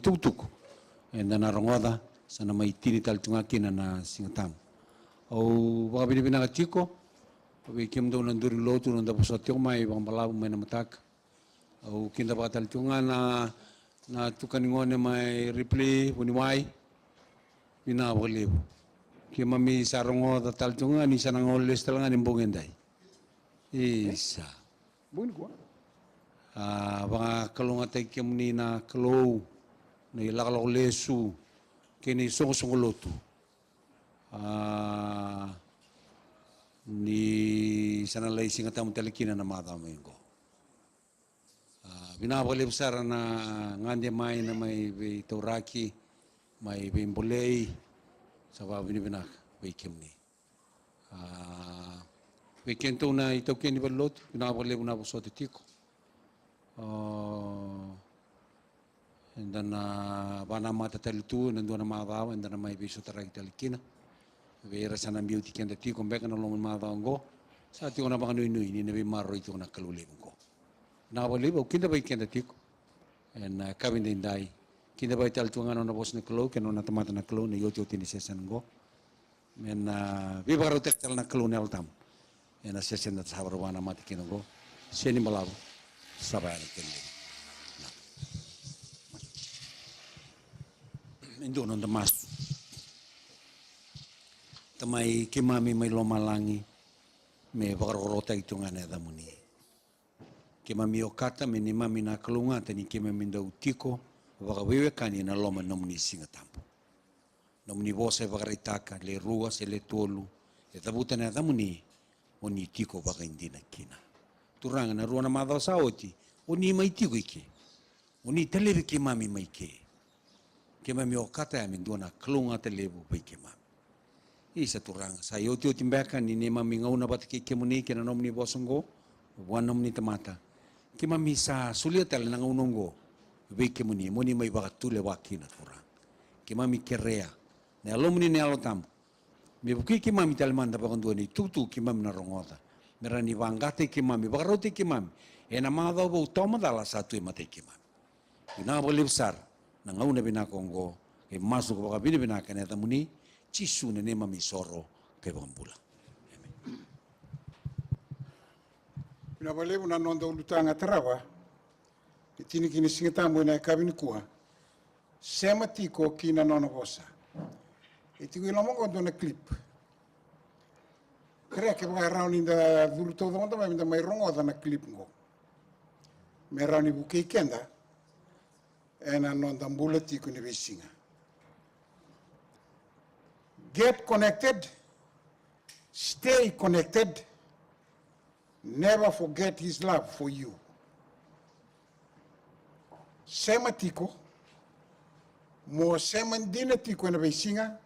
tukutuku. E nana rongoda, sana mai tini taltunga kina na singatam. Au waka binibina ka tiko, pabi kiem do nanduri lotu nanda pasatio mai wang balabu mai na matak. Au kinda baka taltunga na tukaningone mai ripli uniwai, bina walibu. Kima mi sarongo da taltunga ni sanangoles talanga nimbongendai. Isa. Bun ko. Baka kalunga tay kiem ni na kalou, na ilakalok lesu, kini songo lotu. Ni sanalay singatam talikina na matamayin ko. Binabali besar na ngande mai na may tauraki, may bimbolei, sa binibinak, kiem ni. Kento na itaw kini balot, binabali mo na po sa titiko. And then bana mata talitu, nandun na matawa, and then may biso taray talikina. Vera sana beauty kenda tiko, mbeka na longan matawa ko. Sa tiko na baka nui-nui, ni nabi maro ito na kalulim ko. Binabali mo, kinda ba kenda tiko? And kami din dai. Kinda ba italtungan na bos na kalo, kano na tamata na kalo, na yoti-yoti ni sesan ko. And bibaro tektal na kalo na altam. And sesan na sabarwana mati kino ko. Sini malabo, sabayan kendi. Indo nang damas. Tamay kimami may lomalangi, may bakarorota ito nga na damuni. Kimami okata, may nimami na kalunga, tani kimami daw tiko, bakawiwe kani na loma namuni singatampo. Namuni bosa bakaritaka, le ruas, le tolu, e tabutan na damuni, oni tiko baka hindi na kina. Turanga na ruwa na madaw sa oti, oni may tiko ike. Oni telebi kimami may ke. Kimami okata, amin doon na kalunga telebu pa kimami. Isa turang sa yoti mbeka ni nema mingaw na bat kikimuni kinanom ni bosonggo wanom ni tamata kimami sa suliatal nang unonggo bikimuni muni may bakatule wakina turang kimami kerea na alumni ni alotam mi buki kimami talmanda bakandu ni tutu kimami na rongota merani wangate kimami bakaroti kimami ena mada bo toma dala satu mate kimami ina bolibsar nang una binakongo e masuk baka binibinaka na tamuni Cisu na nema misoro kay Bambula. Pinabali mo na nondo lutanga tarawa. Itini kini singatamu na kabini kuha. Sema tiko kina nono bosa. Iti ko ilamongo ndo na clip. Kaya ke baka rauni da duluto da onda may rongo da na clip ngo. May rauni buke kenda. Ena nonda mbula tiko ni bisinga. Get connected, stay connected, never forget his love for you. Sema tiko, mo sema ndina tiko na besinga,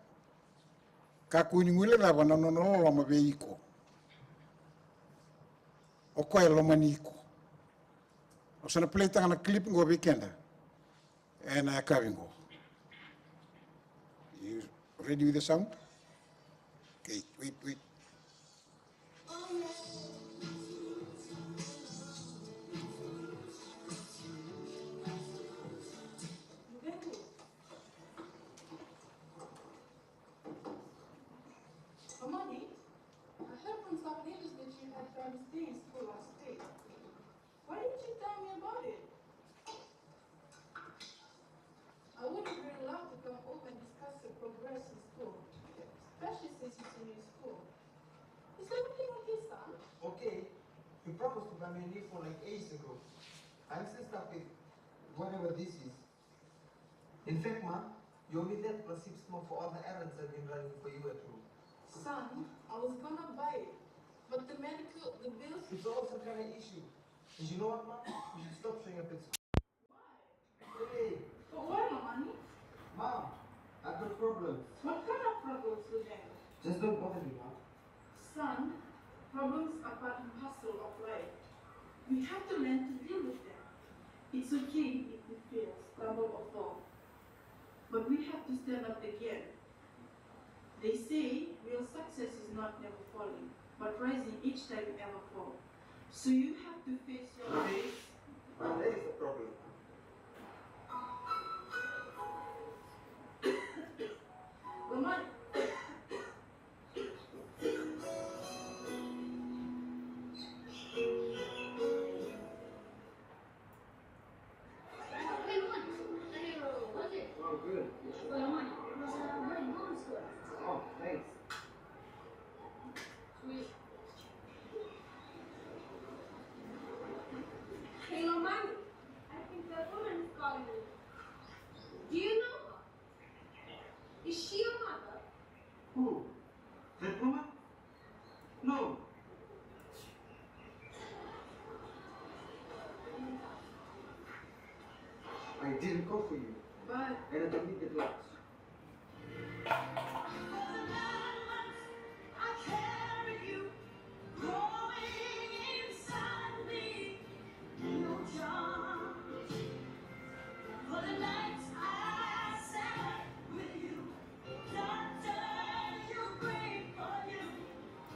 kakuiningule lava na nono loma beiko. O kwa loma niko. O sana pleta na clip ngo bekenda, ena kavingo. You ready with the sound? Okay, wait. Amani, I heard from some neighbors that you had Friday stay in school last day. Why didn't you tell me about it? I would have really loved to come over and discuss your progress in school, especially since it's a new school. Is everything okay, son? Okay, you promised to buy me a new phone like ages ago. I'm still stuck with whatever this is. In fact, Ma, you owe me that plus 6 more for all the errands I've been running for you at home. Son, I was gonna buy it, but the bills... It's all some kind of issue. And you know what, Ma? You should stop showing up at school. Why? Hey, For what, Amani? Mom, I've got problems. What kind of problems do they have? Just don't bother me, Ma. Son, problems are part and parcel of life. We have to learn to deal with them. It's okay if we fail, stumble or fall. But we have to stand up again. They say real success is not never falling, but rising each time you ever fall. So you have to face your days. That is the problem. Who? That woman? No. I didn't go for you. But And I don't need the drugs.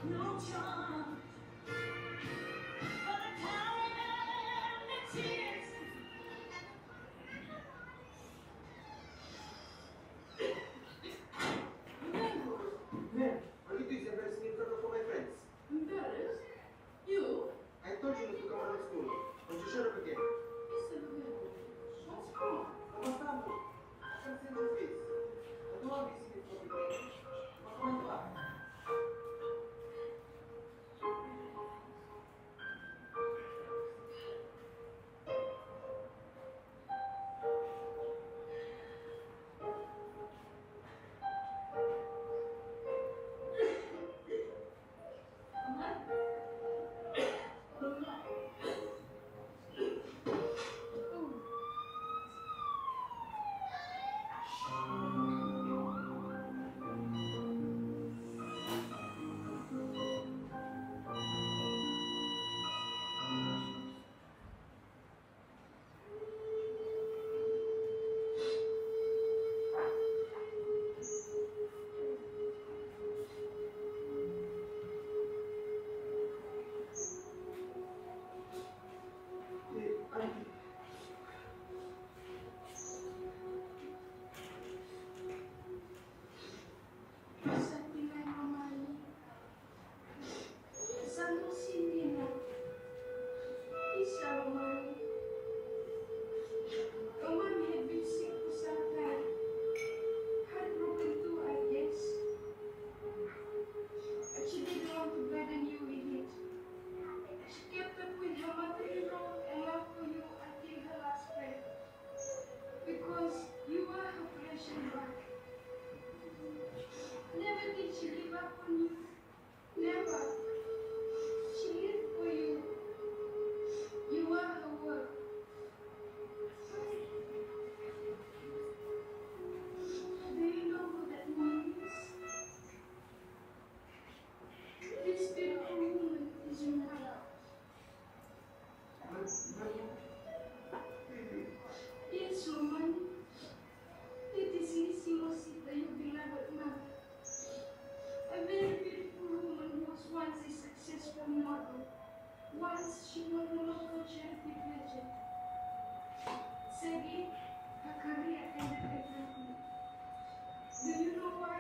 No charm for the time and the tears. Man, are you doing embarrassing me in front of all my friends? embarrassed? You? I told you not to come out of school. Won't you shut up again? Listen to me. What's wrong? I'm a family. I can't see your face. I don't want to be seen in public. What's wrong with that? Because you are her flesh and blood. Never did she give up on you. Never. She lived for you. You are her work. Do you know what that means? This beautiful woman is your mother. Yes, woman. It is Lizzie Mosita, your beloved mother. A very beautiful woman who was once a successful model. Once she was a local charity legend. Sadly, her career ended abruptly. Do you know why?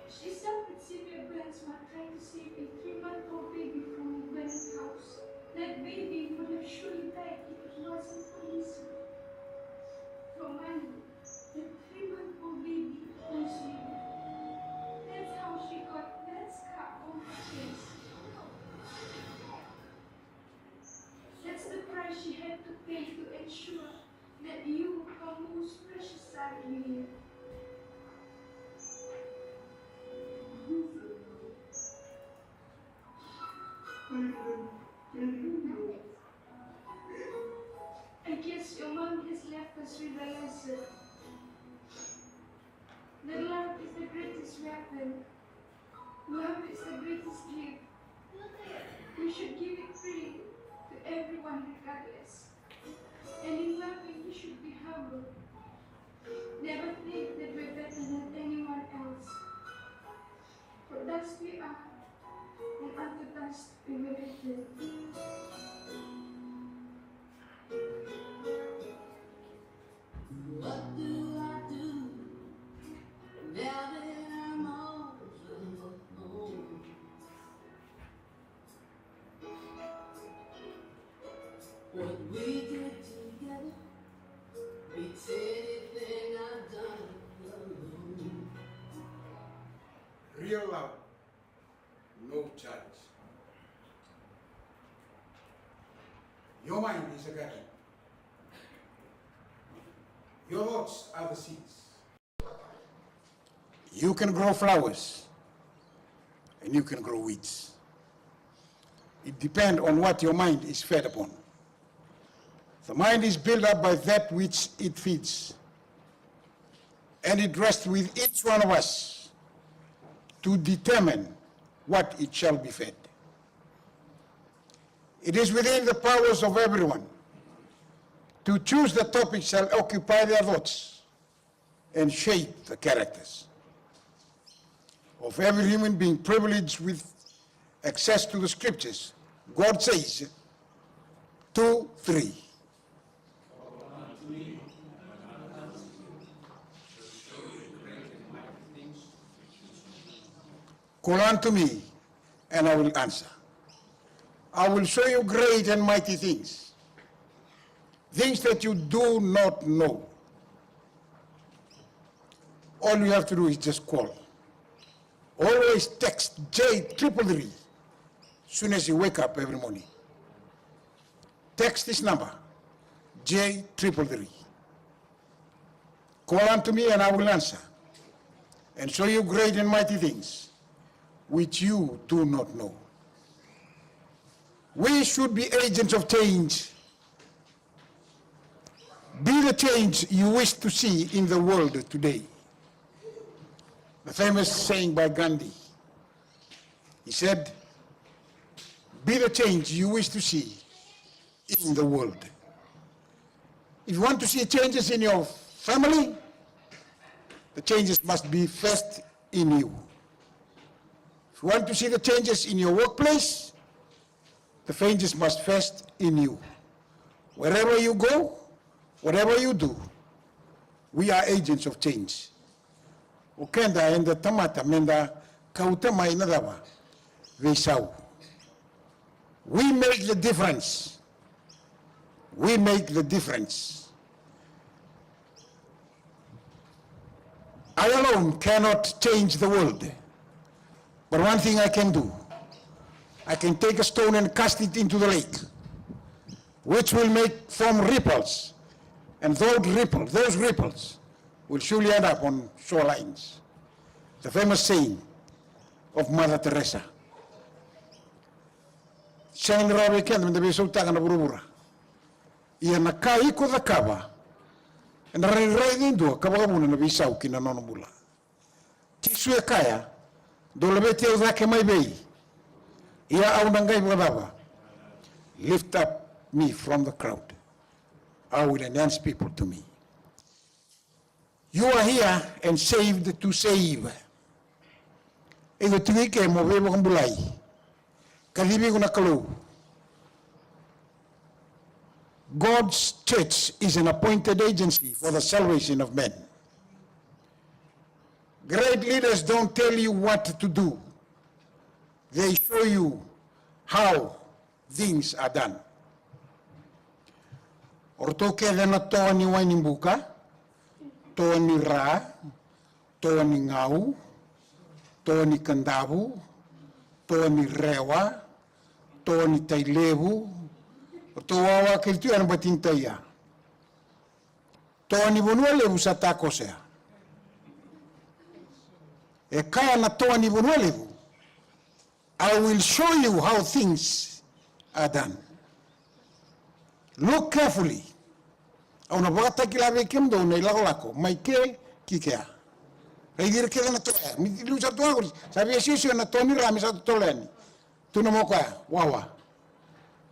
She suffered severe burns while trying to save a 3-month-old baby from a burning house. That baby would have surely died if it wasn't for Lisa. For money, the 3-month-old baby was living. That's how she got that scar on her face. That's the price she had to pay to ensure that you, her most precious son, live. I guess your mom has left us with a lesson. That love is the greatest weapon. Love is the greatest gift. We should give it freely to everyone regardless. And in loving, you should be humble. Never think that we're better than anyone else. For dust we are, and unto dust we will return. What do I do now that I'm all alone? What we did together beats anything I've done alone. Real love, no charge. Your mind is a garden. Your thoughts are the seeds. You can grow flowers and you can grow weeds. It depends on what your mind is fed upon. The mind is built up by that which it feeds. And it rests with each one of us to determine what it shall be fed. It is within the powers of everyone to choose the topics that shall occupy their thoughts and shape the characters of every human being privileged with access to the scriptures. God says, 2, 3. Call unto me, and I will answer. I will show you great and mighty things, things that you do not know. All you have to do is just call. Always text J333 soon as you wake up every morning. Text this number, J333. Call unto me and I will answer and show you great and mighty things which you do not know. We should be agents of change. Be the change you wish to see in the world today. The famous saying by Gandhi. He said, be the change you wish to see in the world. If you want to see changes in your family, the changes must be first in you. If you want to see the changes in your workplace, the changes must first in you. Wherever you go, whatever you do, we are agents of change. Ukenda enda tamata menda kautama inadawa veisau. We make the difference. We make the difference. I alone cannot change the world. But one thing I can do, I can take a stone and cast it into the lake, which will form ripples. And those ripples will surely end up on shorelines. The famous saying of Mother Teresa. Siya nga rabi kenda menda beso taka na burubura. Ia na kai ko da kaba. Na rai dindo kaba muna na bisau kina nono mula. Tisu e kaya do lebete o zake mai bei. Ia au nangai baba. Lift up me from the crowd. I will announce people to me. You are here and saved to save. Ego tuike mo bebo kumbulai. Kalibi kuna kalu. God's church is an appointed agency for the salvation of men. Great leaders don't tell you what to do. They show you how things are done. Ortoke dena toa ni wainimbuka, toa ni ra, toa ni ngau, toa ni kandavu, toa ni rewa, toa ni tailevu, toa wa kiltu ana batintaya. Toa ni bonua levu sa takosea. E kaya na toa ni bonua levu. I will show you how things are done. Look carefully. Auna bata kila vekem do nei lako mai ke kikea. Ai dir ke na toa. Mi lu sa toa gori. Sabi sisi na toa ni rami sa toleni. Tu no moka wawa.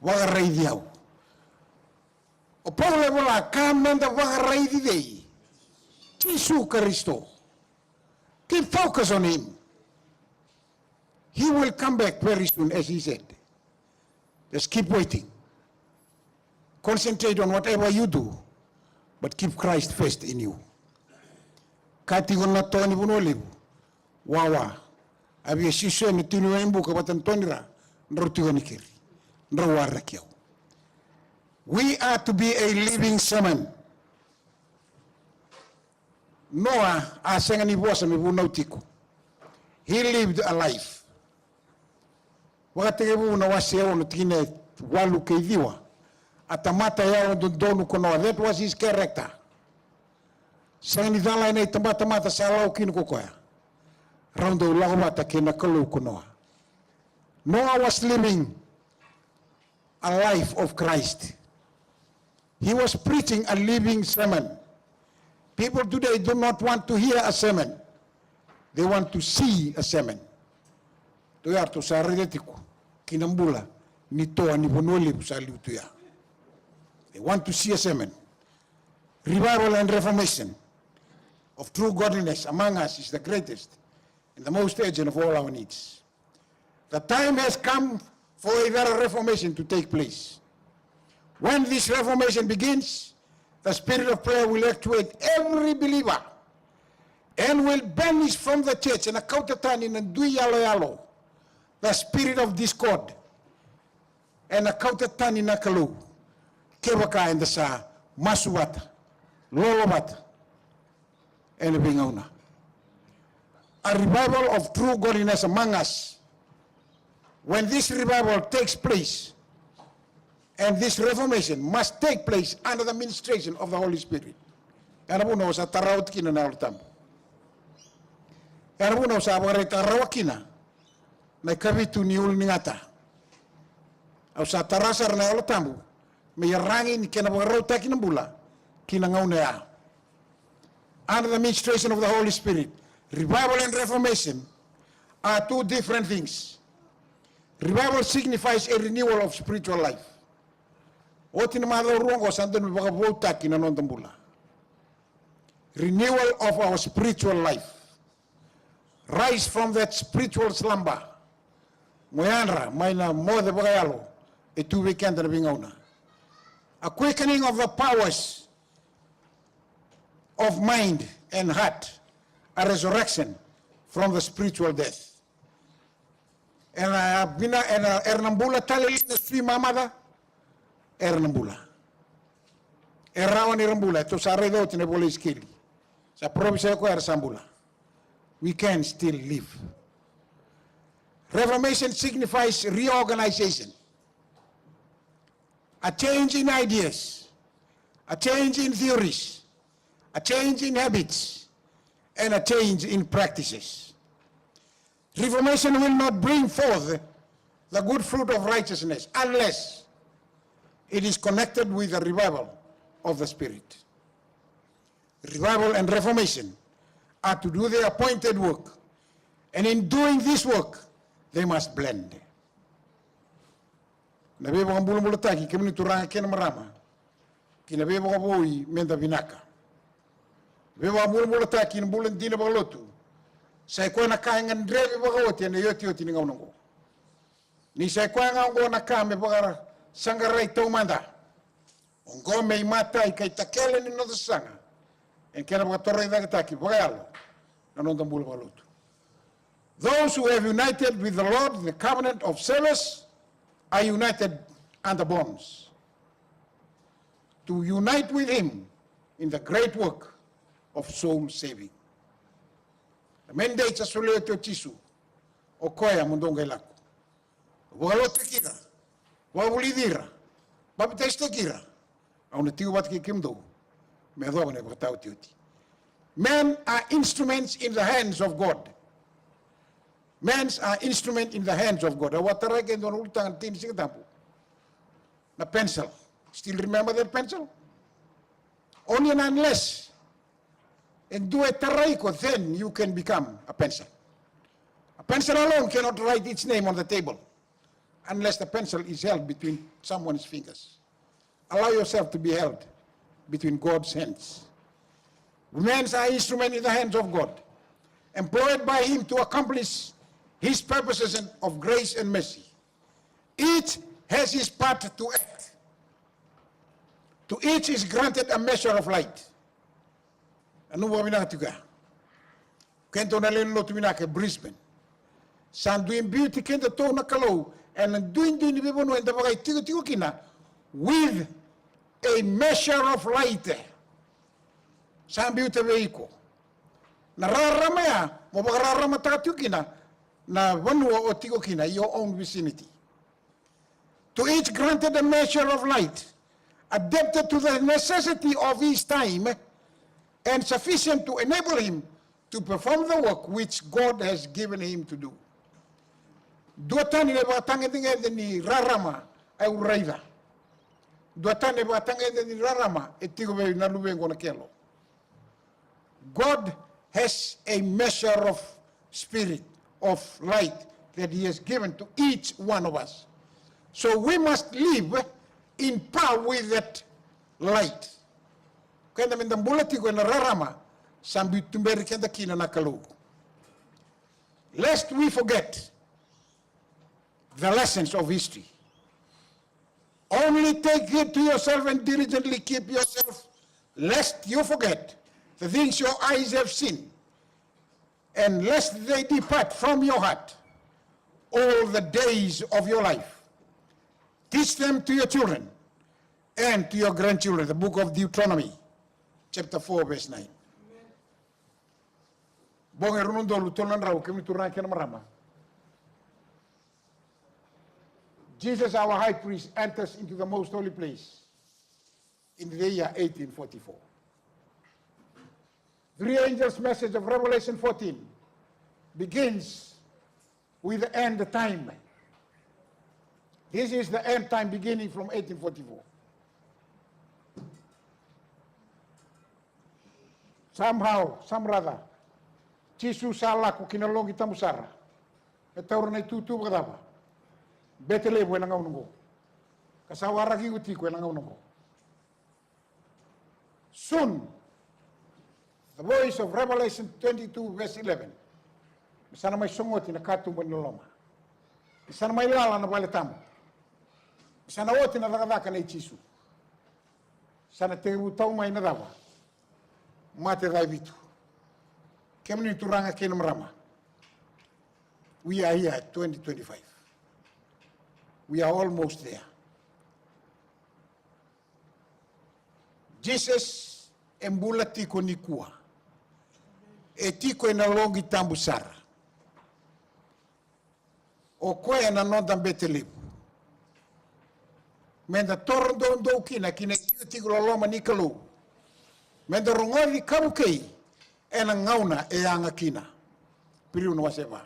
Waga rei diau. O Paulo vola kamenda waga rei di dei. Jesus Christo. Keep focus on him. He will come back very soon, as he said. Just keep waiting. Concentrate on whatever you do, but keep Christ first in you. Kati gona toni bunolibu. Wawa. Abi shisho ni tinu embu kabatan tonira. Nrotu gonikiri. Nrawara kiao. We are to be a living sermon. Noah asenga ni bosa mi bunautiko. He lived a life. Wakati gebu na waseo no tine walu keidiwa. Atamata yao donu kono. That was his character. Sangni dala ina tamata mata salau kinu kokoya. Round the Lagomata Kenakalu Kunoa. Noah was living a life of Christ. He was preaching a living sermon. People today do not want to hear a sermon. They want to see a sermon. Tuya to sa redetiku kinambula ni toa ni bonoli sa liutuya. They want to see a sermon. Revival and reformation of true godliness among us is the greatest and the most urgent of all our needs. The time has come for a very reformation to take place. When this reformation begins, the spirit of prayer will actuate every believer and will banish from the church and akautatan in dui yalo the spirit of discord and akautatan in akalu kewaka and the sa masuwata lolobata and bingauna. A revival of true godliness among us. When this revival takes place, and this reformation must take place under the ministration of the Holy Spirit. Arabuno sa tarawat kina na ultam. Arabuno sa abare tarawat kina na kabitu ni ulningata. Au sa tarasar na ultamu may rangin kina bagarota kinambula kinangaunea. Under the ministration of the Holy Spirit, revival and reformation are two different things. Revival signifies a renewal of spiritual life. Renewal of our spiritual life. Rise from that spiritual slumber. A quickening of the powers of mind and heart. A resurrection from the spiritual death. And Ernambula talilin na sui mamada Ernambula. Errawan Ernambula to sa redo tine bole skili. Sa province ko Ersambula. We can still live. Reformation signifies reorganization. A change in ideas, a change in theories, a change in habits, and a change in practices. Reformation will not bring forth the good fruit of righteousness unless it is connected with the revival of the Spirit. Revival and reformation are to do their appointed work, and in doing this work, they must blend. Nabe mga bulu-bulu taki, kami turanga kena marama, kinabe mga bui menda binaka. Nabe mga bulu-bulu taki, kinabulan di na bagalotu, sa ikuwa nakaingan drevi bagawati, na yoti-yoti ningaw nango. Ni sa ikuwa nga ngo nakame bagara, sangaray taumanda. Ongo may matay kay takele ni no sanga. En kena baga torre dagataki, bagayalo, nanondang bulu bagalotu. Those who have united with the Lord in the covenant of service are united under bonds. To unite with Him in the great work of soul saving. The mandate sa suleto chisu o koya mundonga lako. Wagalote kira, wabulidira, baptiste kira. Ang natiyo bat kikimdo, me doa ne batao tiuti. Men are instruments in the hands of God. Men are instrument in the hands of God. Awatara ke don ultang tin sigatampu. Na pencil. Still remember that pencil? Only and unless and do a taraiko, then you can become a pencil. A pencil alone cannot write its name on the table unless the pencil is held between someone's fingers. Allow yourself to be held between God's hands. Men are instrument in the hands of God, employed by Him to accomplish His purposes of grace and mercy. Each has his part to act. To each is granted a measure of light. Ano ba binakatuga? Kento na lino tuminaka Brisbane. Sanduin beauty kento to na kalaw and doing ni bibono and bagay tigo kina with a measure of light. San beauty veiko. Nararamaya mo bagararama takatu kina na vanua o tigo kina your own vicinity. To each granted a measure of light, adapted to the necessity of his time, and sufficient to enable him to perform the work which God has given him to do. Dua tani le batang edinga ni rarama ai uraida. Dua tani batang ni rarama etigo be na lubengo na kelo. God has a measure of spirit, of light that he has given to each one of us. So we must live in power with that light. Kaya minda bulati ko na rarama sambi tumberi kenda kina na kalugu. Lest we forget the lessons of history. Only take heed to yourself and diligently keep yourself, lest you forget the things your eyes have seen, and lest they depart from your heart all the days of your life. Teach them to your children and to your grandchildren. The book of Deuteronomy, chapter 4, verse 9. Bonge rundo lutonan rau kemi turana kena marama. Jesus, our high priest, enters into the most holy place in the year 1844. Three angels' message of Revelation 14 begins with the end time. This is the end time beginning from 1844. Somehow, some rather, Jesus salaku kinalongi tamusara. Etaur na tutu bagdaba. Betele buena ngaungo. Kasawara ki uti ko ngaungo. Soon, the voice of Revelation 22 verse 11. Sana may sungot na katumbo ni loma. Sana may lala na baletamo. Sana oti na nakadaka na ichisu. Sana te utau may nadawa. Mate raibitu. Kemni turanga kinam rama. We are here at 2025. We are almost there. Jesus embula tiko nikua. E tiko ina longi tambu sara. O koe na nonda Betelebu. Menda torndo ndo kina tiko loma nikalu. Menda rongori kabukei ena ngauna e anga kina. Piriu no waseva.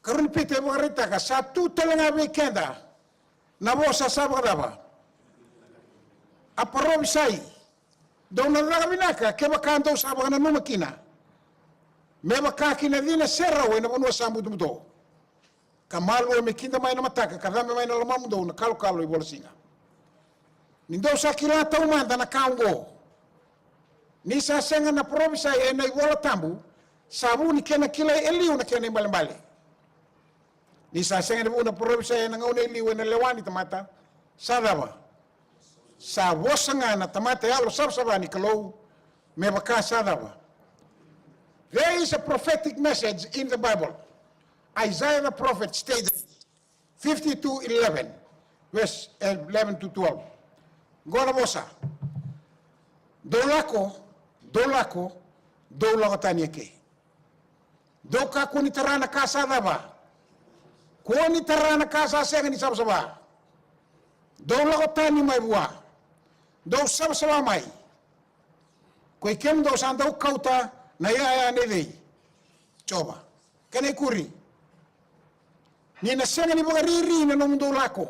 Karun pite warita ka sa tu telenga weekenda. Na bosa sabadaba. Aparobi sai. Dona ravinaka ke bakando sabana no makina. Me bakakina dina serra we na bonwa sambu dumdo. Kamalwo me kinda mai na mataka kadame mai na lamamudo na kalu i bolsinga. Nindo sakila ta umanda na kaungo. Ni sa senga na provinsa e na iwola tambu sabu ni kena kila eliu na kena mbali. Ni sa senga na provinsa e na ngaune eliu na lewani tamata sadaba. Sa wasanga na tamata yalo sabsabani kalau me baka sadaba. There is a prophetic message in the Bible. Isaiah the prophet stated 52:11 verse 11 to 12. Gona bosa. Dolako tanyeke. Doka kuni tarana kasa daba. Kuni tarana kasa senga ni sabsaba. Dolako tani mai bua. Do sabsaba mai. Koi kem do sanda ukauta na ya nidei. Coba. Kene kuri. Ni na senga ni bagariri na nom dolako.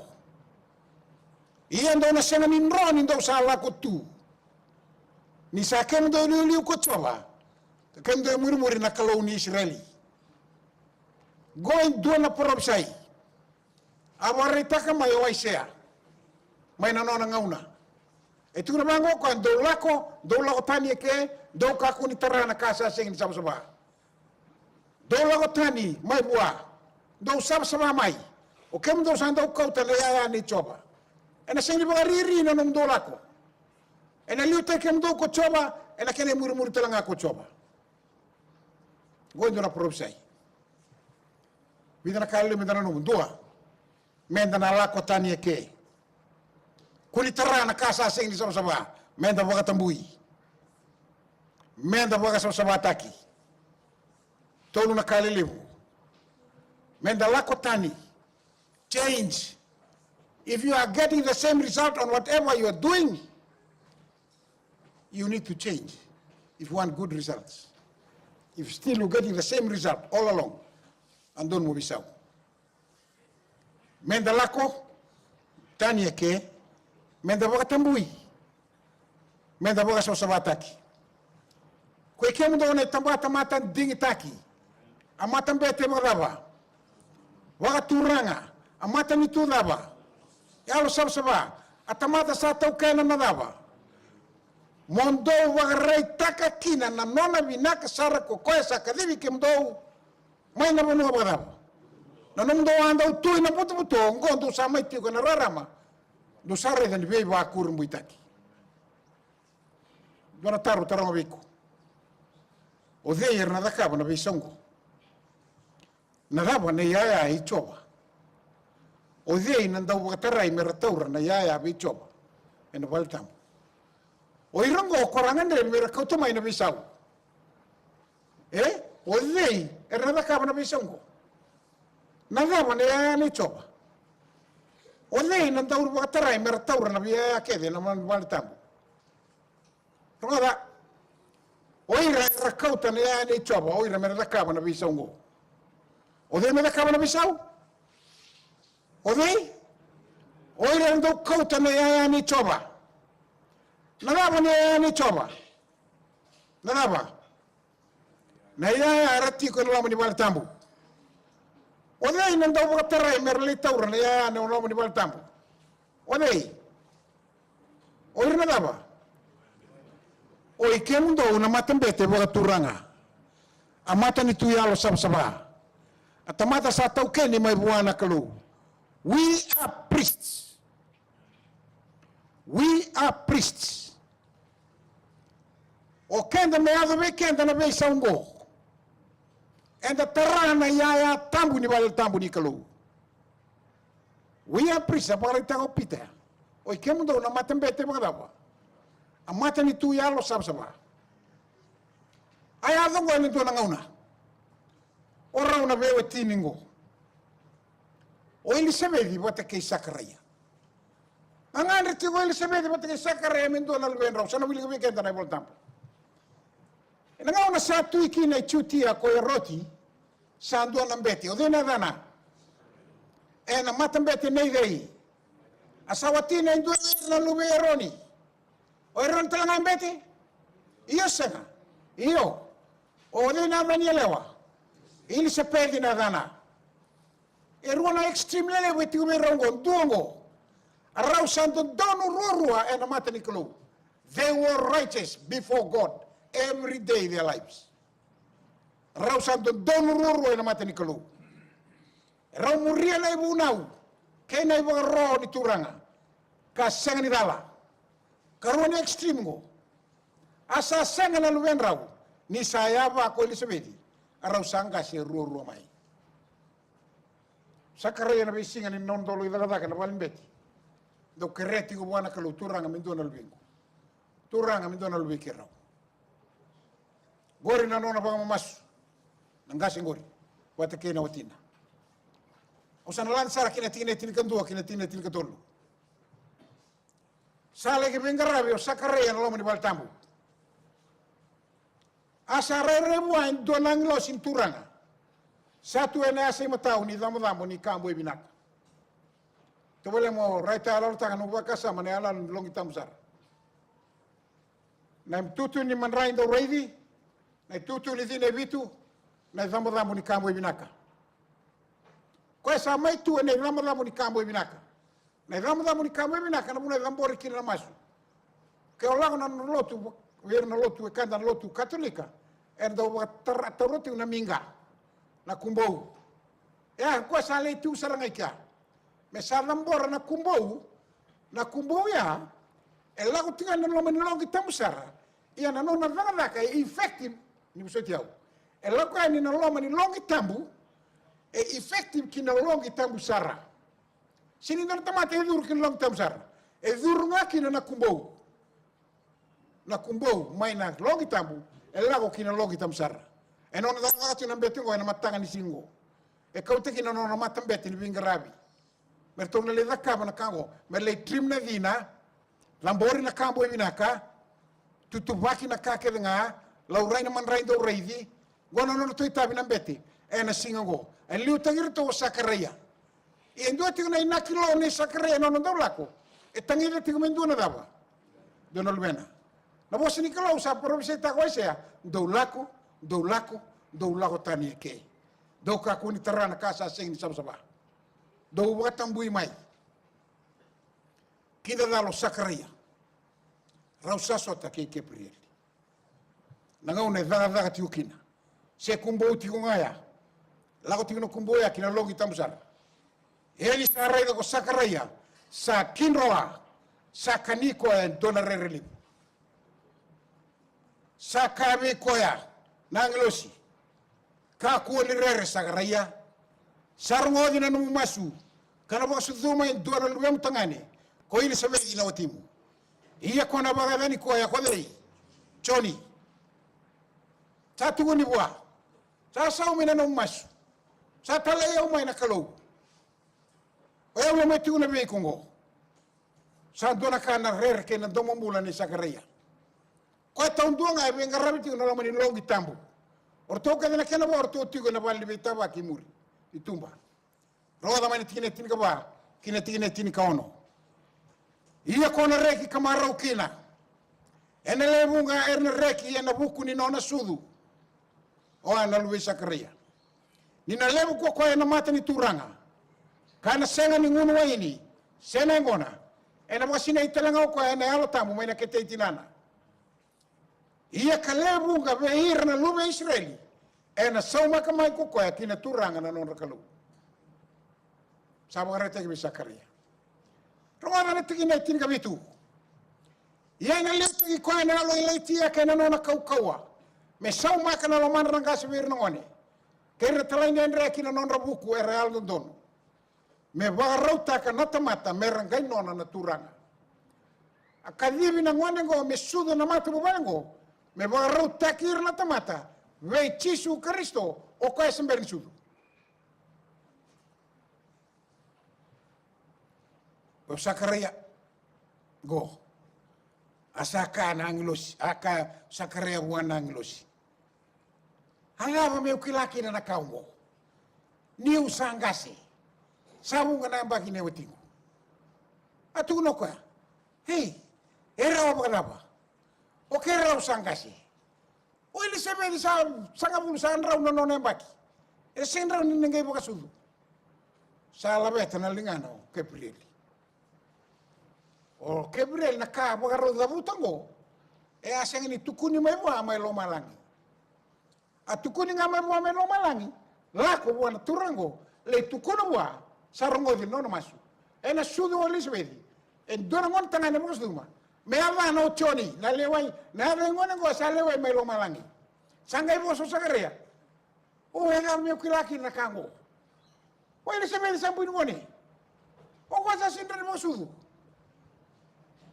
Iyan do na senga ni nro ni do sa lako tu. Ni sa kem do liu ko coba. Kem do murmuri na kalau ni Israeli. Going do na porobsai. Awarita ka mai waisea. Mai na nona ngauna. E tu na mango ko do lako tani ke do ka ku ni tarana kasa sing sabsaba. Do lako tani mai bua. Do sabsaba mai. O kem do sanda ko tele ya ni coba. Ena sing ni bagariri na nom do lako. Ena liu te kem do ko coba, ena kene murmuri telanga ko coba. Going do na porobsai. Vidana kalle medana no doa. Menda na lako tani ke. Kulitara na kasa sing di sama-sama. Menda baga tambui. Menda baga sama-sama taki. Tolu na kalle levu. Menda lako tani. Change. If you are getting the same result on whatever you are doing, you need to change if you want good results. if still you're getting the same result all along, andon mo bisaw. Menda lako, tani ke, menda baka tambui, menda baka sa sabataki. Kwe kemu do ne tambata matan dingitaki, amatan bete magdaba, waka turanga, amatan itu daba, yalo sabsaba, atamata sa tau kena nadaba. Mondo wagarai taka kina na nona vinaka sara ko koe sa kadivi ke mdo mai na manu abadaba. Na no mdo anda utui na putu putu ngondo sa mai tiko na rarama. Do sara dan vei wa kur muitaki. Dona taru tarama biku. O deir na dakaba na bisongo. Na daba na yaya I choba. O deir na ndau watarai merataura na yaya I choba. Ena baltamu. O irongo korangan dele mera kautu mai na bisau. O lei era da kaba na bisongo. Na dava ne ani choba. O lei na taur ba tarai mera taur na bia kede na man wal tambo. Roda. O ira era kauta ne ani choba, o ira mera da kaba na bisongo. O de mera kaba na bisau? O lei? O ira ndo kauta ne ani choba. Nalaba ni choba. Nalaba. Na ya rati ko nalaba ni bal tambu. Onai nang daw ka taray merli tawra na ya nalaba ni bal tambu. Onai. Oir nalaba. Oi kemundo na matambete wa turanga. Amata ni tuyalo sabsaba. Atamata sa tauke ni may buwana kalu. We are priests. We are priests. O kenda me ado be kenda na be saungo. Enda tarana ya tambu ni bal tambu ni kalu. We are priests para tago pita. O kemundo na matambete magdaba. Amata ni tu yalo sabsaba. Ay ado ngo ni tu na ngauna. Ora una bewe tiningo. O Elisabeth bota ke sakaraya. Angan reti o Elisabeth bota ke sakaraya mendo na lwenra. Sana wili ke kenda na bal tambu. Nga una satu iki na chutia ko roti sandu na mbeti o dena dana e na matambeti nei dei asawati na ndu na lube eroni o eron tala mbeti iyo sanga iyo o dena danielewa ili se perdi na dana erona extreme lele weti ube rongo duongo arau sandu donu rorua e na matani klu. They were righteous before God every day their lives. Rau santo donu ruru na mata ni kalu. Rau muria na ibu nau. Kaya na ibu ro ni turanga. Ka sanga ni dala. Karuan ni extreme go. Asa sanga na luwen rau. Ni sayaba ko Elisabeth. Rau sanga si ruru mai. Sakaraya na bisinga ni non dolo idagadaga na balimbeti. Do kereti ko buana kalu turanga mindo na lubingo. Turanga mindo na lubiki rau. Gori na nona pang mamas. Nanggasing gori. Wata kena watina. Usan lansara kina tina kandua kina tina katolo. Sale ke bengarabi o sakaraya na lomo ni baltambu. Asa rerewa in donang lo sinturanga. Satu ene asa matau ni damo ni kambo ibinaka. Tawale mo raita alor tangan ubakasa mane alan longitam sar. Na tutu ni manrain do reidi. Na tutu ni dine vitu na damo ni kambo ibinaka. Kwa sa mai tu ene damo ni kambo ibinaka. Na damo ni kambo ibinaka na muna dambori kina na masu. Ke olango na lotu ver na lotu kanda na lotu katolika enda wa taroti una minga na kumbou. Ya kwa sa le tu sarangaika. Me sa dambora na kumbou ya elago tinga na lo menlongi tamusara. Ia na nona danga effective ni msotiao. Elago ni na lo menlongi tambu e effective kina longi tambu sara. Sini na tamate edur kin longi tambu sara. Edur ngaki na kumbou. Na kumbou mai na longi tambu elago kina longi tambu sara. E non da ngati na betingo na matanga ni singo. E kaute kina no matambeti ni bingarabi. Mertong le dakaba na kango, merle trim na vina, lambori na kambo ibinaka, tutubaki na kake nga, laurai na manrai do reidi, Gona no to itabi na beti. Na singango. Liu tangir to Sakaria. E ndo tinga na inakilo ni Sakaria no ndo lako. E tangir tinga mendo na dava. Dono lwena. Na bosi ni kalau sa provinsi ta ko sia do lako tani ke. Do ka ku ni tarana kasa sing saba. Do watam bui mai. Kida dalo Sakaria. Rausa sota ke priel. Nanga une daga tiukina. Se kumbo tiungaya. Lago tingno kumbo ya kina longi tamusara. Eli sarai ko Sakaria sa kinroa sa kaniko en donare relief. Sa kabe koya nanglosi. Ka ko ni rere Sakaria. Sarungo dina no masu. Kana ba su duma en donare lwem tangane. Ko ili sabe ina watimu. Iya kona baga dani koya ko dei. Choni. Sa tuguni bua. Sa saumina no masu. Sa tala ya umay na kalau. Oya mo meti una be kongo. Sa dona kana rere ke na domo mula ni Sakaria. Ko taundunga e benga rabiti no lamani longi tambu. Orto ka na kana orto tigo na bali be taba kimuri. Itumba. Roda mani tikine tinika ba. Kina tikine tinika ono. Iya kona reki kamarau kina. Ene lebunga erne reki ena buku ni nona sudu. Oa na luwe Sakaria. Nina lebu kwa ena mata ni turanga. Kana senga ni ngunu wa ini. Sena ngona. Ena wasina italanga kwa ena alo tamu maina kete itinana. Iya ka lebunga behir na luwe Israeli. Ena sauma kamai kwa kina turanga na nona kalu. Sabu karete kibi Sakaria. Rona na tingina tinga bitu. Ia na letu ki kwa na lo ilaitia kana nona kaukawa. Me sauma kana lo man ranga sibir ngone. Kera talaina ndra kina nona buku e real dono. Me warauta kana tamata me rangai nona na turanga. Akadivi na ngone ngo me sudo na mata bubango. Me warauta kir na tamata. Ve Yesu Kristo o kwa sember sudo. O Sakaria go asaka na angilosi aka Sakaria wana angilosi halava me ukilaki na kaungo ni usangase sabu ngana baki ne wetingo atu no kwa hey era obalaba o kera usangase o ile sebe di sa sanga bulu sandra no no baki e sendra ni ngai boka sudu sala beta na lingano ke prieli. O Gabriel na ka bagaro da butango e aseng ni tukuni mai lo malangi a tukuni nga mai lo malangi la ko bona turango le tukuno wa sarongo di no masu e na sudu Elizabeth e dona ngon tangane mo suma me ava no choni na lewai na ngone go sa lewai mai lo malangi sangai bo so Sakaria o e ga me kilaki na kango o Elizabeth sambu ngone o ko sa sindre mo sudu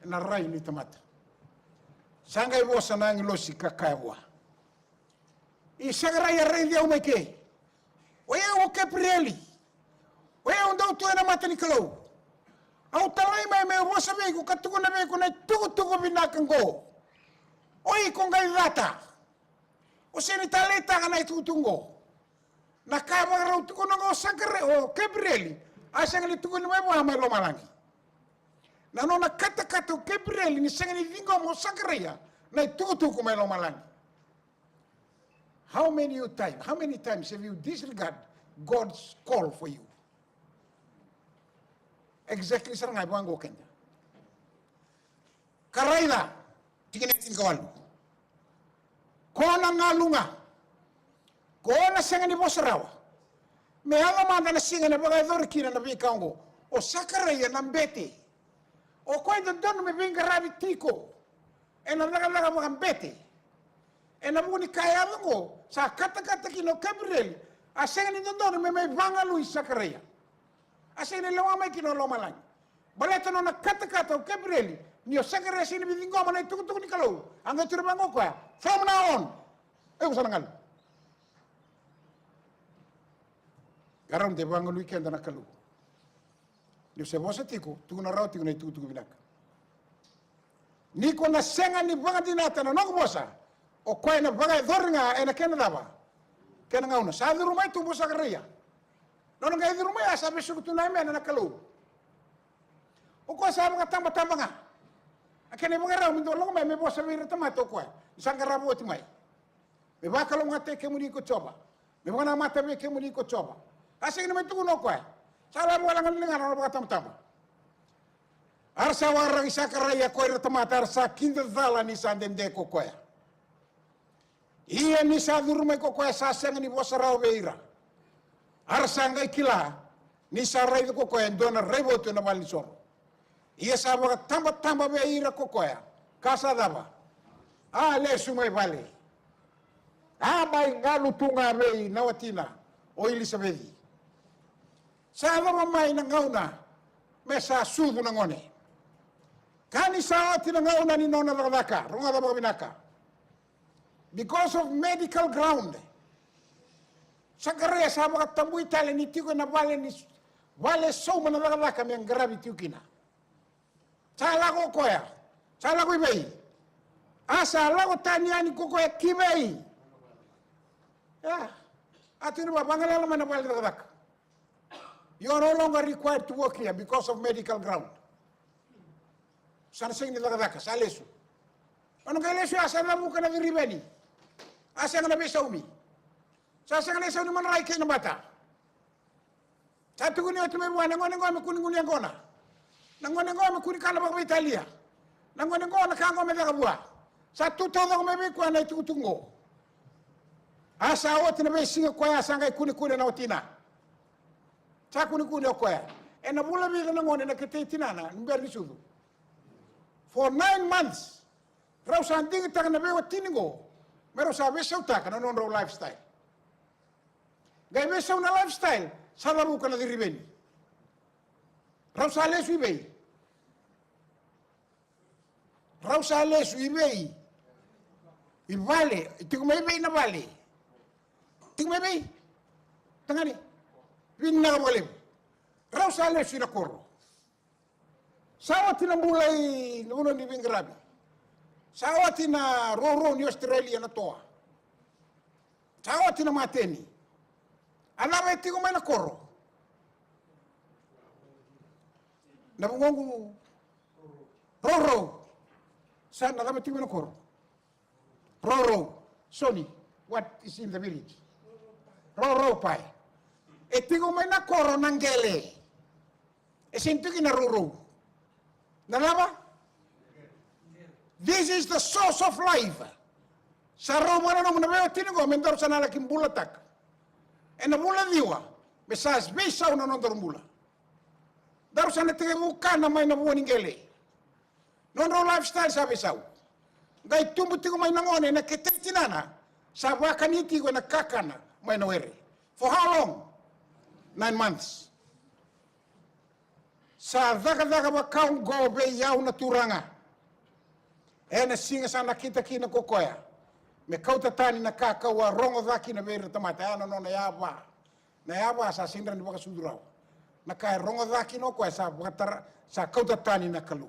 na rai ni tamata. Sangai bosa na ngilosi kakawa. I Sakaria rei dia umeke. Oya o Gabrieli. Oya ndo tu na mata ni kalau. Au talai mai me bosa me ku katuko na me ku na tuku binakango. Oi ko ngai rata. O seni taleta kana itutungo. Na kama ro tuko no Sakaria o Gabrieli. Asa ngali tuko na mai lo malangi. Na nona kata o Gabriel ni senga ni vingo mo Sakaria na tutu ko lo malangi. How many times have you disregard God's call for you? Exactly sarang ay buang kenda. Karaila tikinetin kawalu. Kona ngalunga. Kona senga ni bosarawa. Me ala manda na singa na bagay dorkina na bikango. O Sakaria nambete. O koi dono me venga rabi tiko. E na laga magambete. E na muni kaya ngo sa kata kino Gabriel. Asenga ni dono me vanga lui Sakaria. Asenga ni lawa mai kino lo malang. Baleta no na kata o Gabriel. Ni o Sakaria sini bilingo mana tuku ni kalau. Anga turbango kwa. From now on. Usalangal. Garam de bango lui kenda na kalau. Ni se bosa tiko, tu na rauti na tu binaka. Ni ko na senga ni banga dinata na no bosa. O ko na banga dornga e na kena daba. Kena ngauna. Sa di rumah itu busa kerja. Nono ngai di rumah ya sampai suku tunai mena nak kalau. Uko sa mga tamba nga. Akene mga raw mindo lo me bosa wir tomato ko. Sangara bo timai. Me ba kalau ngate ke muni ko coba. Me bona mata me ke muni ko coba. Asing na tu no ko. Sala mo lang ngan no ba tamba. Arsa warang isa karaya ko ir tomato arsa kinda zala ni sandem de ko ko. Iya ni sa durme ko ko sa seng ni bosa raw beira. Arsa ngai kila ni sa rai ko ko dona rebo tu na mali soro. Ia sabaga tamba be ira kokoya. Kasa daba. Le sumai vale. Mai ngalu tunga rei nawatina. O Elisabedi. Sama mai na ngauna. Mesa sudu na ngone. Kani saati na ngauna ni nona radaka. Runga daba binaka. Because of medical ground. Sakarea sabaga tambu itale ni tiko na vale ni. Vale so mana radaka me ngarabi tiukina. Sala ko koya. Sala ko ibei. Sala ko taniani ko koya kibei. Ya. Atinu ba bangala mana bal dadak. You are no longer required to work here because of medical ground. Sana sing ni dadak salesu. Ano kaya lesu asana mo kana diribeni. Asa na be saumi. Sa na saumi man rai kay na bata. Sa tuguni otume buana ngone kuning ngona. Nangone ngome kuri kana ba Italia. Nangone ngona kango me daga bua. Sa tuto daga me ko na tutungo. Asa wote na be singa ko ya sanga kuni na otina. Sa kuni ko ya. E na bula bi na ngone na kete tinana mber sudu. For 9 months. Rau sa nding ta na be otiningo. Mero sa be sauta kana non lifestyle. Gai be sa na lifestyle. Sa la buka na diribeni. Rausales ibei. Rausales ibei. Ibale, tiku mai bei na bale. Tiku mai bei. Tangani. Win na boleh. Rausales ina koro. Sawa tina mulai nuno ni bingrabi. Sawa tina roro ni Australia na toa. Sawa tina mateni. Alama tiku mai na koro. Nabungongu Roro. Sana kami tinggal koro. Roro. Sony. What is in the village? Roro pai. E tingo mai na koro nangele. E sintuki na Roro. Nalaba? This is the source of life. Sa Roma na naman na tingo mendor sa nalaking bulatak. E na bula diwa. Besas besaw na nondor mula. Daru sana tige bukan na may nabuwan ngele. Non lifestyle sabi saw. Gai tumbu tigo may nangone na kitetinana sa wakaniti ko nakakana may nawere. For how long? 9 months. Sa daga ba kaung gobe yaw na turanga. Na singa sana kita kina kokoya. Me kauta tani na kakawa rongo daki na bere tamata no na yaba. Na yaba sa sindran di baka suduraw. Nakai rongo daki no ko sa bukatar sa kauta tani na kalu.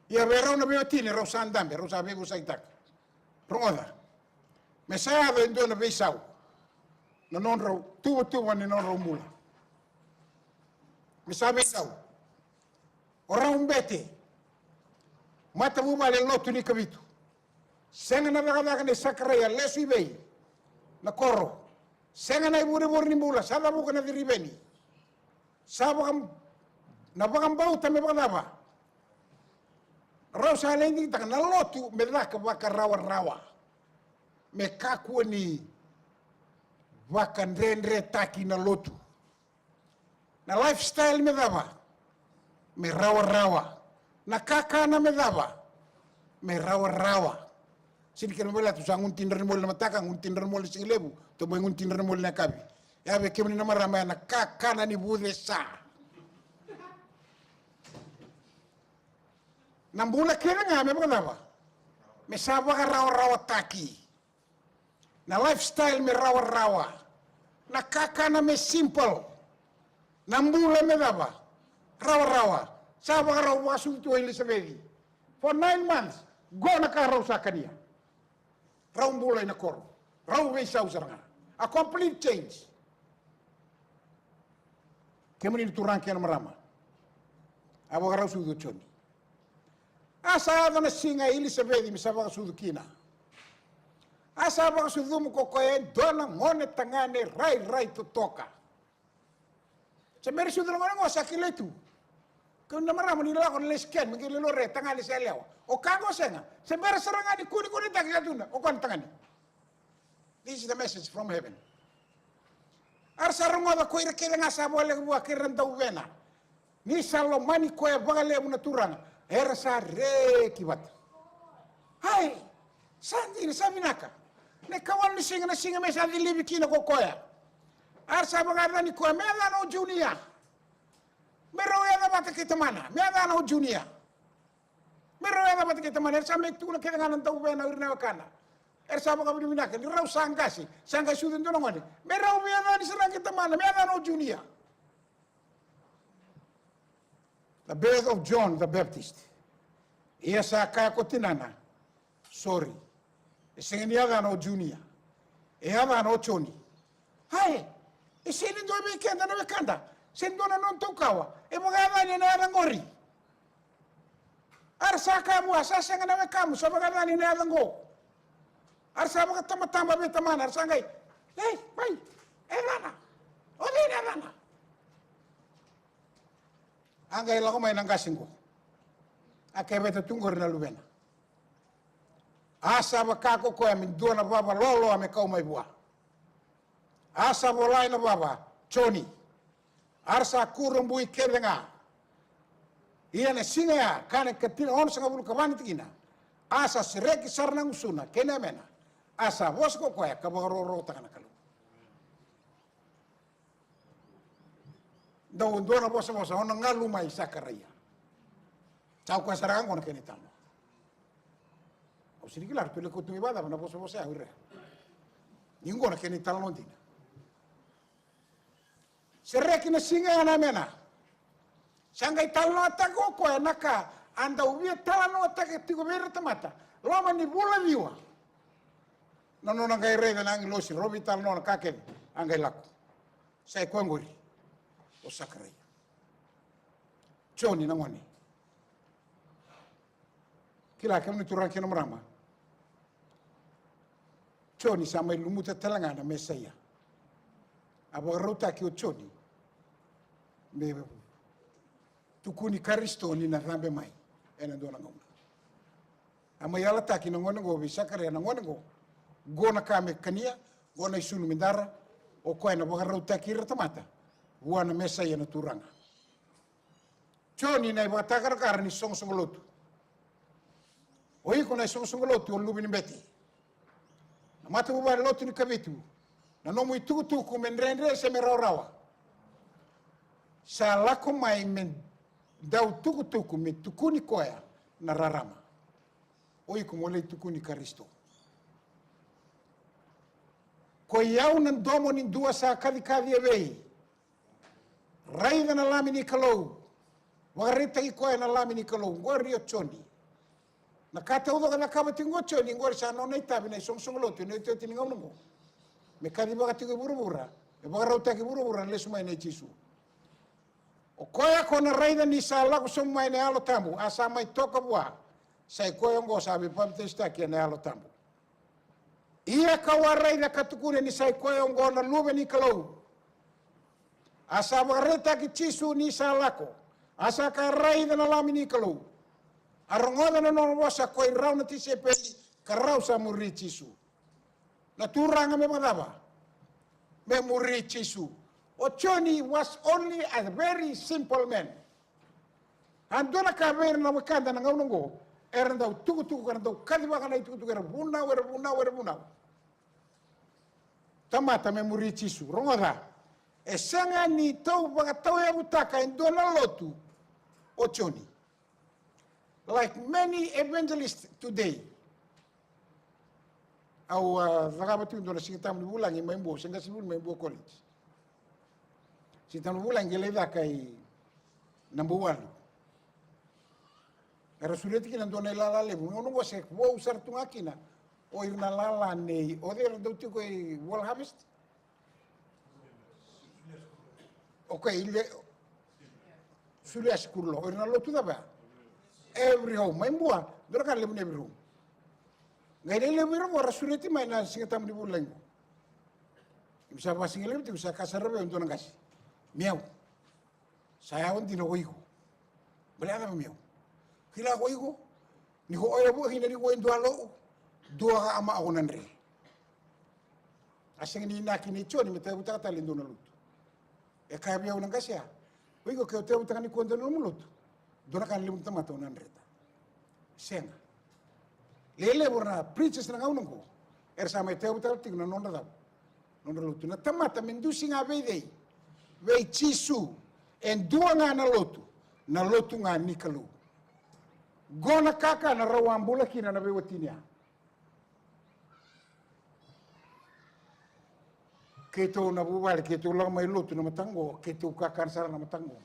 Ia vero na be tini ro sandambe ro sabe go saitak. Rongo da. Me sa vendo na be sau. No non ro tu ni non ro mula. Me sabe sau. Ora un bete. Mata mu bale lotu ni kabitu. Senga na daga ne sakraya lesu ibei. Na koro. Senga na ibure ni mula sada buka na diribeni. Sabakam nabakam bau tame bakaba. Raw sa lendi tak na lotu medaka baka rawa. Me kaku ni baka ndre taki na lotu. Na lifestyle medaba. Me rawa. Na kaka na medaba. Me rawa. Sini kena bola tu sangun tindar mol na mataka ngun tindar mol silebu to boy ngun tindar mol na kabi. Ya be kemni na marama na kaka na ni bude sa. Nambula kena nga me ba? Me saba ka rawa taki. Na lifestyle me rawa. Na kaka na me simple. Nambula me ba? Rawa. Saba ka rawa su to Elisabeth. For 9 months go na ka raw sa kaniya. Raw bulay na koro. Rau wei sau saranga. A complete change. Kemani turang kian marama. Abo garau sudu choni. Asa adana singa Elizabeth misaba sudu kina. Asa aba sudu mo kokoen dona ngone tangane rai tutoka. Semeri sudu ngone sakile tu. Kau marama ni la kon lesken mengile lore tangane seleo. O kago senga. Semeri serangani kuni tak jatuna. O kon tangani. This is the message from heaven. Arsarungo da koira kele ngasa bole bua kiranda uvena. Ni salomani koya bagale una turanga. Ersa re kibat. Hai, sandi ni saminaka. Ne kawan ni singa mesa di libi kina ko koya. Arsa bagada ni koya meda no junia. Mero ya da bata kita mana. Meda no junia. Mero ya da bata kita mana. Ersa mek tu na kele ngana uvena urna wakana. Ersa baga budi minaka ni rau sangasi sudin dono ngode. Merau meda ni serang kita mana. Meda no junia. The birth of John the Baptist. Ia sa kaya kotinana. Sorry. Isingin yaga no junior. Yaga no choni. Hai. Isini do me kenda no kanda. Sendo na non tokawa. E mga ni na ngori. Arsa ka mo asa senga na kamu sa mga ni na ngo. Arsa mga tama be tamana arsa ngai. Hey, bai. Elana. Odi na lana. Angay lang ko may nanggasing ko. Akebeta tungkor na lubena. Asa bakako ko amin dua na baba lolo ame kau may buah. Asa bolay na baba choni. Arsa kurung bui kebenga. Iya na singa kane katina on sanga bulu kabani tigina. Asa sireki sarnang usuna kena mena. Asa bos ko ya kabaroro takana kalu. Daun dua bosa honang ngalu mai sakaraya. Cau ko sarang kono kene tamo. O sini kilar tu le ko tu ibada na bosa ahire. Ningo na kene talo ndina. Sereki na singa na mena. Sangai talo atako ko naka anda ubi talo atake tigo bere tamata. Loma ni bula viwa. Nono ngai rega nang losi robi talo na kaken angai lako. Sai ko ngori. O sakaraya. Choni na ngoni. Kila kami turang kena merama. Choni sama lumuta talangana mesaya. Aba rota ki o choni. Me tukuni karisto ni na rambe mai. Ena dona ngona. Ama yala taki na ngona go bisakare na ngona go. Gona kame kania, gona isunu mindara o ko na ba rota ki retamata. Buana mesaya na turanga. Choni na iba takar karni song lotu. Oi kona song lotu o lubi ni beti. Na mata buba lotu ni kabitu. Na nomu itutu ku menrendre se meraurawa. Sa lako mai men dau tuku me tukuni koya na rarama. Oi kumole tukuni karisto. Ko yau nan domo ni dua sa kadi ebei. Raida na lamini kalau. Warita i koya na lamini kalau. Ngori o choni. Nakata udo kana kaba tingo choni ngori sa no nei tabi nei song lotu nei te tininga ungo. Me kadi baga tigo burubura. E baga rauta ki burubura le sumai nei chisu. O koya kona raida ni sa lagu sumai nei alo tambu. Asa mai toka bua. Sai koya ngo sabi pamtesta ki nei alo tambu. Ia kawa raida katukune ni sai koya ngo na lube ni kalau. Asa baga ki chisu ni sa lako. Asa ka raida na lamini kalau. Arongoda na no wasa ko irau na tise peli karau sa muri chisu. Na turanga me madaba. Me muri chisu. Ochoni was only a very simple man. Andona ka ver na wakanda na ngaungo. Eranda tuku kana do kadiba kana tuku kana buna. Tamata me muri chisu. Rongoda. Esanga ni tau baga tau ya butaka indona lotu. Ochoni. Like many evangelists today, au vagabatu ndo singitam bulangi membo singa sibul membo college. Sitam bulangi leda kai number 1. Era suleti ki ndo na lala le, no no se wo usar tu makina. o irna lala nei, o there do tiko e World Harvest? Okay, ile Sulias kurlo, o irna lotu da ba. Every home, mai mua, dora kan lebu every home. Ngai le lebu ro ora sureti mai na singa tam di bulengo. Bisa ba singa lebu bisa kasarabe untuk nangasi. Miau. Saya on dino goigo. Beliau miau. Kila goigo, ni ko oya bu hina ni go endo alo. Dua ama agonan re. Asing ni nakini choni meta buta ta lindo na lutu. E ka biau nangasi ya. Goigo ke hotel buta ni ko endo na lutu. Dona kan limut tamata onan reta. Senga. Lele borna preachers na ngaunong ko. Sama ite buta tig na nonda daw. Nonda lutu na tamata mendusi nga beidei. Wei chisu en dua nga na lotu nga nikalu. Gona kaka na rawambula kina na bewatinia. Keto na buwal, keto lang may lotu na matango, keto kaka sara na matango.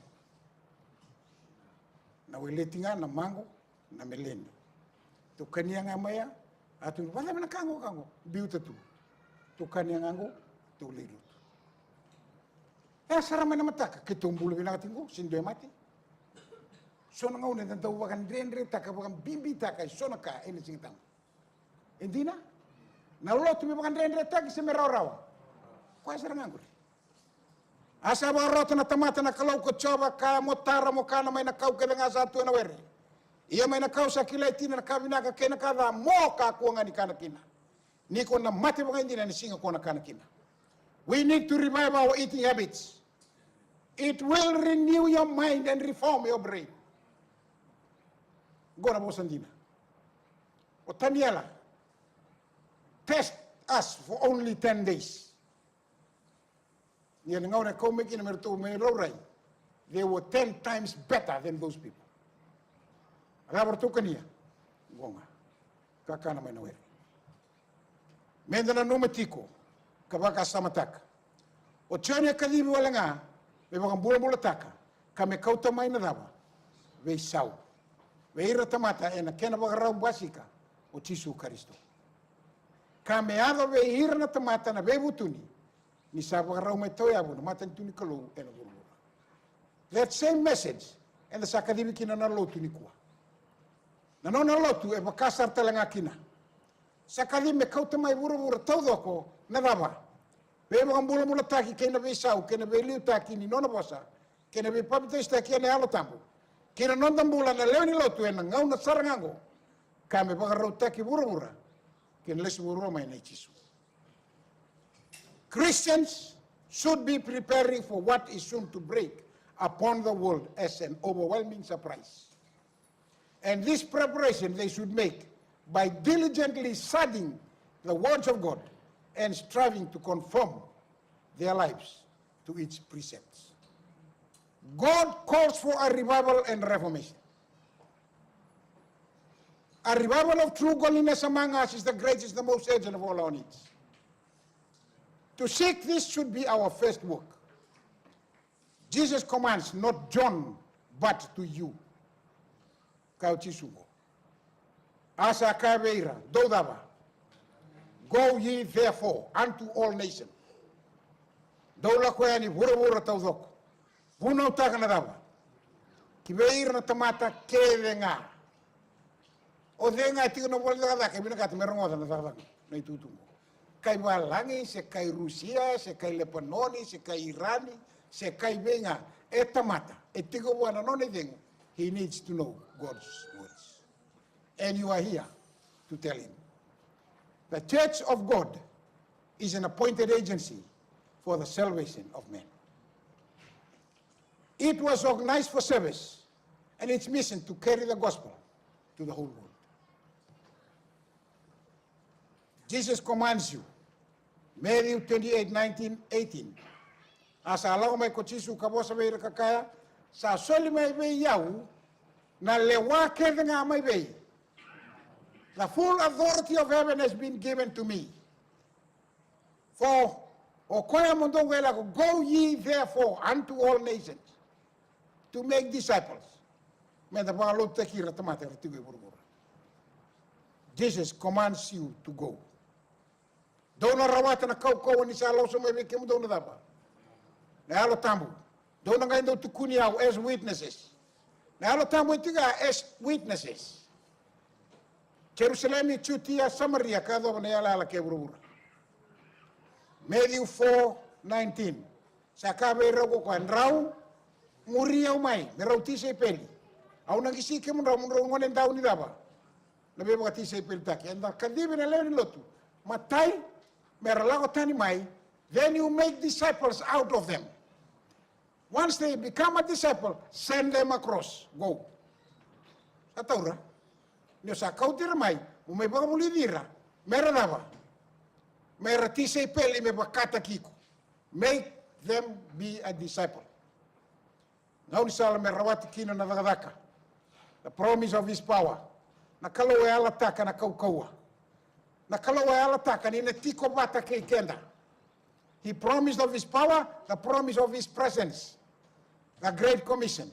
Na weleti nga na mango na melendo. Tu kania nga maya, atu wala na kango, biuta tu. Tu kania ngango, tu liru. Sara mana mataka ketumbulu bina katingo sindo mati. Sona ngau ne tantau wakan dendre taka wakan bimbi taka sona ka ene singtam. Endina na lo tu wakan dendre taka se merau. Kwa sara nganguri. Asa ba roto na tamata na kalau ko coba ka motara mo kana mai na kau ke nga satu na were. Ia mai na kau sa kilai tina na kabina ka kena kada mo ka ko ngani kana kina. Niko na mati wakan dina ni singa ko na kana kina. We need to revive our eating habits. It will renew your mind and reform your brain. Gora bosandina. Otaniela, test us for only 10 days. They were 10 times better than those people. Rabar tukania. Gonga. Kakana manawere. Mendana numatiko. Kabaka samataka. O chanya kadibi wala nga. May mga bula-bula taka, kami kauta may nadaba, may saw. May ira tamata, na kena bagaraw basika, o Chisu Karisto. Kami ado may ira na tamata na bebutuni, ni sa bagaraw may toyabo, na matantuni kalo, na bula-bula. That same message, and sa akademi kina nalotu ni kuwa. Nanonalotu, bakasar talaga kina. Sa akademi kauta may bura-bura, todo ko, nadaba. Bebo ang bula-bula taki kena be sau, kena be liu taki ni nona bosa, kena be papitais taki ane alo tambo. Kena nondan bula na leo ni lotu ena ngau na sarangango. Kame bagarau taki bura-bura, kena lesu bura may na Chisu. Christians should be preparing for what is soon to break upon the world as an overwhelming surprise. And this preparation they should make by diligently studying the words of God and striving to conform their lives to its precepts. God calls for a revival and reformation. A revival of true godliness among us is the greatest, the most urgent of all our needs. To seek this should be our first work. Jesus commands not John, but to you. Kauchisugo. Asa kabeira, dodaba. Go ye therefore unto all nations. Dola ko yani bura-bura taudoko. Puna utaka na daba. Kibeir na tamata keve nga. O de nga tigo na bola daga ke bina kat merongoda na daga na itutungo. Kay Balangi, se kay Rusia, se kay Lebanoni, se kay Irani, se kay benga etamata. Etigo buana no ne he needs to know God's words. And you are here to tell him. The Church of God is an appointed agency for the salvation of men. It was organized for service and its mission to carry the gospel to the whole world. Jesus commands you, Matthew 28:19-18. Asa alaw may kochisu kabosa may kakaya sa soli may yaw na lewa kaya nga may bay. The full authority of heaven has been given to me. For okoya mundo wela go ye therefore unto all nations to make disciples. May the Lord take care of the matter. Jesus commands you to go. Dona rawata na kau ni sa lauso mai ke dona daba. Na alo tambu. Dona ngai ndo tukuni au as witnesses. Na alo tambu tiga as witnesses. Jerusalem chutia Samaria ka do na ala ke burura. Matthew 4:19. Sakabe rogo ko anrau muria umai merau tise peli. Au nangisi ke mun ngonen daun ni daba. Na be bagati se peli taki. Anda kadibe na leni lotu. Matai meralago tani mai, then you make disciples out of them. Once they become a disciple, send them across. Go. Sa taura. Nyo sa kautira mai, umay baka muli dira, mera daba. Mera tisay peli me bakata kiko. Make them be a disciple. Ngaw ni sala merawati kino na dagadaka. The promise of his power. Nakalawa alataka na kaukawa. Nakalawa alataka ni natiko bata kay kenda. He promised of his power, the promise of his presence. The Great Commission.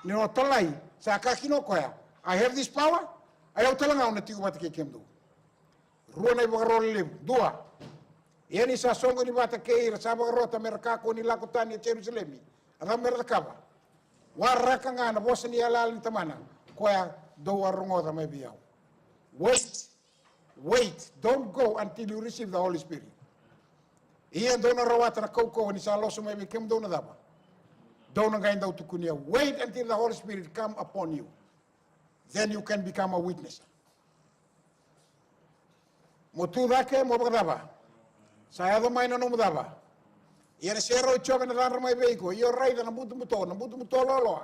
Nino talay sa kakino koya. I have this power. Ayaw talangaw na tiko bata kay kendo. Ruwa na ibagarolilim. Dua. Yan isa songo ni bata kay sabang rota merakako ni lakutan ni Jerusalemi. Alam merakaba. Waraka nga na bosa ni alalin tamana. Koya do warungoda may biyaw. Wait. Don't go until you receive the Holy Spirit. Iyan doon na rawata na kaukaw ni sa loso may bikim doon na daba. Doon na ngayon daw tukunya. Wait until the Holy Spirit come upon you. Then you can become a witness. Mutudake mo bagdaba. Sayado may nanumdaba. Iyan sero chobe na dara may beiko. Iyo rayda na buto lolo.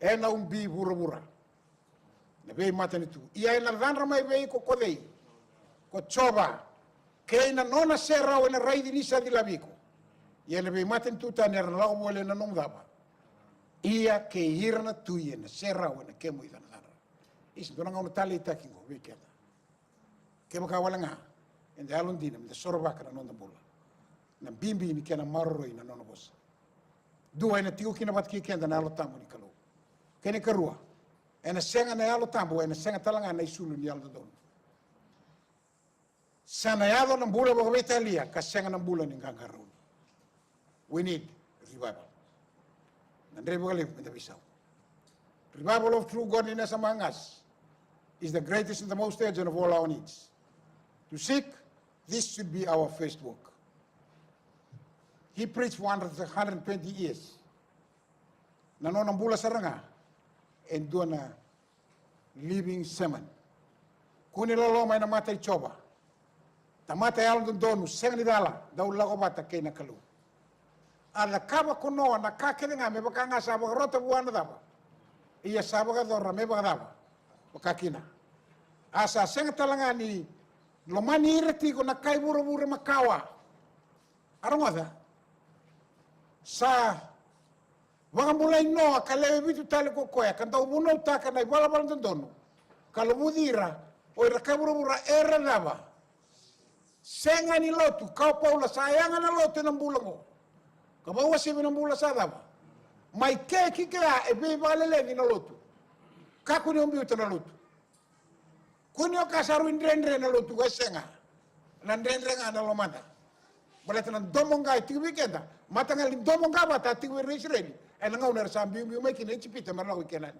E na umbi bura. Na be mata nitu. Iyan na dara may beiko kodei. Ko choba. Kaya na nona sera o na raydi nisa di labiko. Iyan na be mata nitu ta nera lao mole na numdaba. Iya ke hirna tuye na sera o na kemo ida na dara. Is dona ngau tali takingo be kenda. Kemo ka wala nga. Ende alon dinam de sorba kana nonda bola. Na bimbi ni kena marroi na nona bosa. Dua ina tiu kina bat ki kenda na alo tambo ni kalo. Kene karua. Ena senga na alo tambo ena senga talanga na isulu ni alo don. Sana yado na bula ba Italia ka senga na bula ni kangaruni. We need revival. Nandre bogale menda bisau. Revival of true godliness among us is the greatest and the most urgent of all our needs. To seek, this should be our first work. He preached for 120 years. Nanonang bula saranga and doon na living sermon. Kung nilolo may namatay choba, tamatay alon doon, senga nidala, daw lako bata kay nakalu. Ala kaba kuno, nakakini nga, may baka nga sabag rota buwan na daba. Iya sabag adora, may baka daba. Bakakina. Asa senga talanga ni lomani irati ko nakai buru-buru makawa. Arang wada? Sa wang mulai no kalewe bitu tali ko koya kanta ubuno taka na bala-bala dono. Kalau mudira o ira kaburu-buru era daba. Senga ni lotu kau paula sayanga na lotu ng bulango. Kabawa sibi ng bula sa daba. May keki kaya ebe balele na lotu. Kako ni umbiuta na lotu. Kunyo kasaru indre na lotu gasenga. Nandre nga na lomata. Balata ng domonga itiwi kenda. Matangal ng domonga bata itiwi Israel. E nga unar sambi yung may kinechipita marlaw kenan.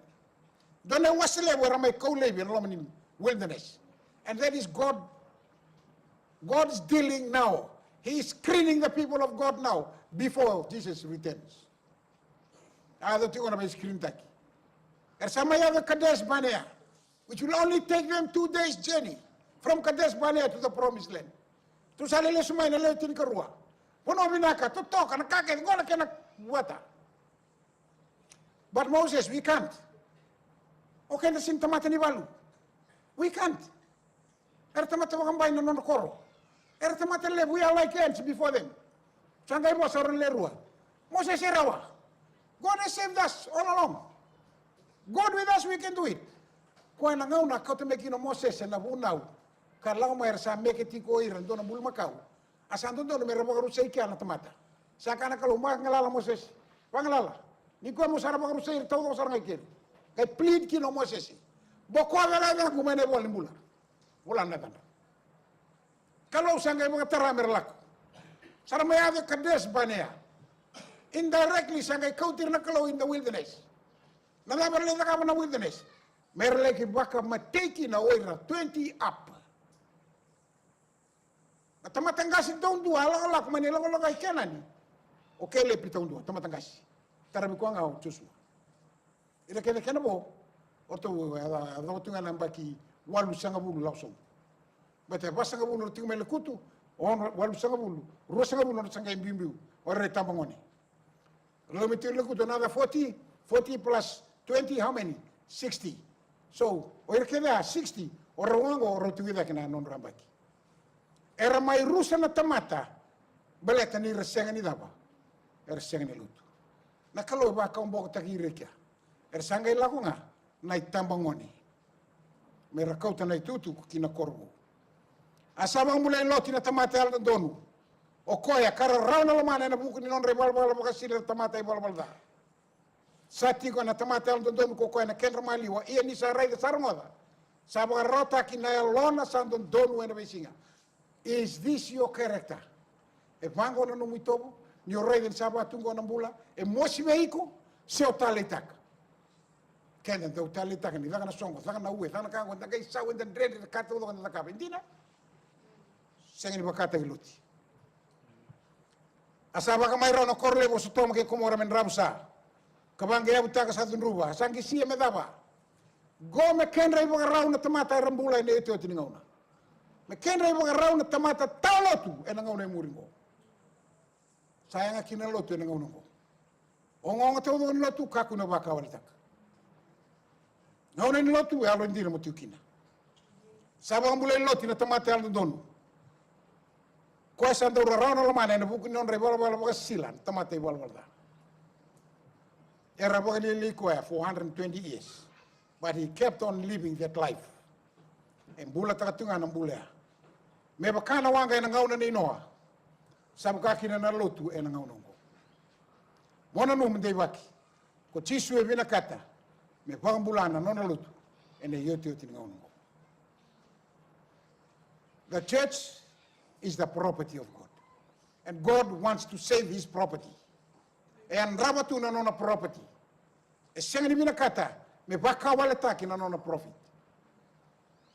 Done wasle where may kaulebi na lomanin wilderness. And that is God. God is dealing now. He is screening the people of God now before Jesus returns. Ado tiko na may screen taki. Ersamaya the Kadesh Barnea, which will only take them 2 days journey from Kadesh Barnea to the promised land. Tu salele sumay na leo tinkarua. Puno binaka, tutoka, nakakit, gola kena wata. But Moses, we can't. Okay na sintamata ni Walu. We can't. Ertamata wakambay na nonokoro. Ertamata le, we are like ants before them. Sangay mo sa lerua. Moses erawa. God has saved us all along. God with us, we can do it. Kung nangaw na kau tumekino Moses na bunaw, karlaw mayar sa meketi ko iran doon ang bulmakaw. Asan doon may rabagarusay kaya na tamata. Sa ka na kalumag ngalala Moses. Pangalala. Ni ko mo sa rabagarusay tawdo sa ngaykin. Kay plead kino Moses. Boko wala na kumene bol mula. wala na tanda. Kalau sangai mga taramer lako. Saramayado kades banea. Indirectly sangai kautir na kalau in the wilderness. Nalabar le ka na wilderness. Merle ki baka mateki na oira 20 up. Tamatangasi taon dua ala ko manila ko kay kanani. Okay le pitong dua tamatangasi. Tarabi ko nga Joshua. Ira kene kene bo orto ada tunga nambaki walu sanga bulu langsung. Bete basanga bulu tinga mele kutu on walu sanga bulu. Ro sanga bulu sanga imbimbiu. Ore tambangoni. Lo metir le kutu nada 40 plus 20 how many? 60. So, ira kene 60 ora wango ora tuida kena non rambaki. Era mai rusa na tamata. Baleta ni resenga ni daba. Era senga ni lutu. Na kalau ba ka umbo takire kya. Era sanga ilaku nga na itambangoni. Mera kauta na itutu kina korbo. Asabang mulai loti na tamata al donu. O koya kara rauna lamana na buku ni non rebal bala makasira tamata ibal balda. Sati ko na tamata al donu ko koya na kenra maliwa iya ni sa rai da sarmoda. Sabang rota kina lona sandon donu ena besinga. Is this your character? E vango na no mitobo, ni o rei del sabato tungo na mbula, e mosi veiko, se o talitaka. Kenda do talitaka ni daga na songo, daga na ue, daga na kango, daga isa wenda drede de kata udo na kaba. Indina? Sengi ni bakata giluti. Asaba ka mayro na korle bo sutoma ke komora men ramsa. Kabange ya butaka sa dunruba, sangi siya medaba. Go me kenra ibo garau na tamata rambula ine ito tiningauna. Me kenra ibo garau na tamata talotu ena ngauna muringo. Sayang kina lotu ena ngauna ngo. Ongonga todo ni lotu kaku na baka walitaka. Ngauna ni lotu e alo indira mo tiukina. Sabang mulai lotu na tamata alo donu. Ko sanda ura rauna lomana na buku non rebola bola bola silan tamata ibo bola. Era bola li ko 420 years. But he kept on living that life. En bula takatunga ng bula. Me bakana wanga na ngauna ni Noah. Sabu kakina na lotu e na ngauna ngo. Mona no mndei waki. Ko chisu e vina kata. Me pangambulana no na lotu. E ne yote yote ngauna ngo. The church is the property of God. And God wants to save his property. E an rabatu na nona property. E senga ni vina kata. Me baka wale taki na nona profit.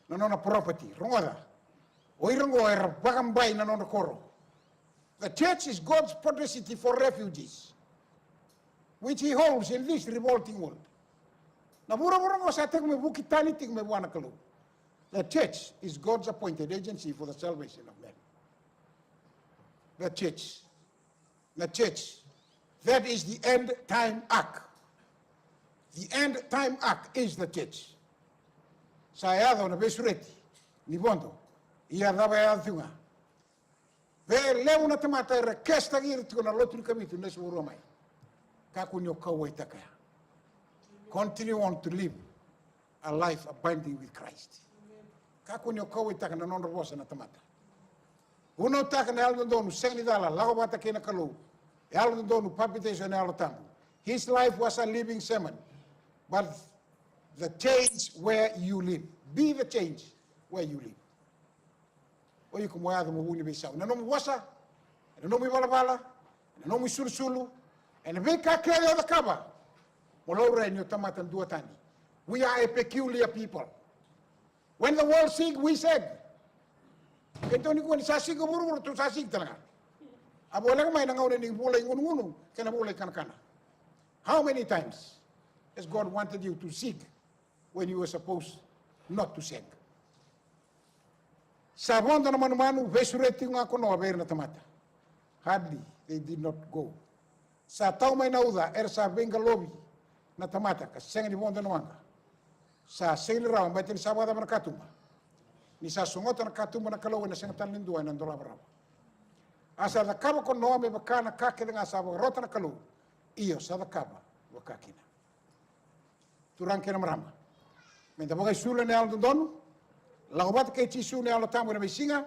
Na nona property. Rongoda. Oirongo era bakambai na nona koro. The church is God's property for refugees, which he holds in this revolting world. Na bura ngo sa tek me buki tani tik me buana kalu. The church is God's appointed agency for the salvation of men. The church. That is the end time act. The end time act is the church. Sayado na besureti, ni bondo, ia daba ya thunga. Ve leu na tamata era kesta gir tu na lotu kamitu nesu uromai. Kaku nyo kawai takaya. Continue on to live a life abiding with Christ. Kaku nyo kawai taka na non robosa na tamata. Uno taka na aldo donu sengni dala lago bata kena kalu. E aldo donu palpitation e aldo tambu. His life was a living sermon. But the change where you live. Be the change where you live. Oye como ado mo uni besau. Na no mo wasa, na no mo balabala, na no mo sursulu, and ve ka kaya da kaba. Mo lo re ni tamatan dua tani. We are a peculiar people. When the world sing, we said. Kento ni ko ni sasig ko buru tu sasig talaga. Abo lang may nangaw ni bulay ngunu kana bulay kana. How many times has God wanted you to seek when you were supposed not to seek? Sabon na manu vesureti nga ko no aber na tamata. Hardly they did not go. Sa tao may nauda sa Bengalobi na tamata kasi senga ni bonda nuanga. Sa sengli raw batin sabada na katuma. Ni sa sungot na katuma na kalaw na senga tan linduan na dola bravo. Asa da kaba ko no me bakana kakede nga sabog rota na kalaw. Iyo sa da kaba wakakina. Turang kena marama. Menta bagai sula ne aldo donu. Lagobat ke chisu ne aldo tamu na mesinga.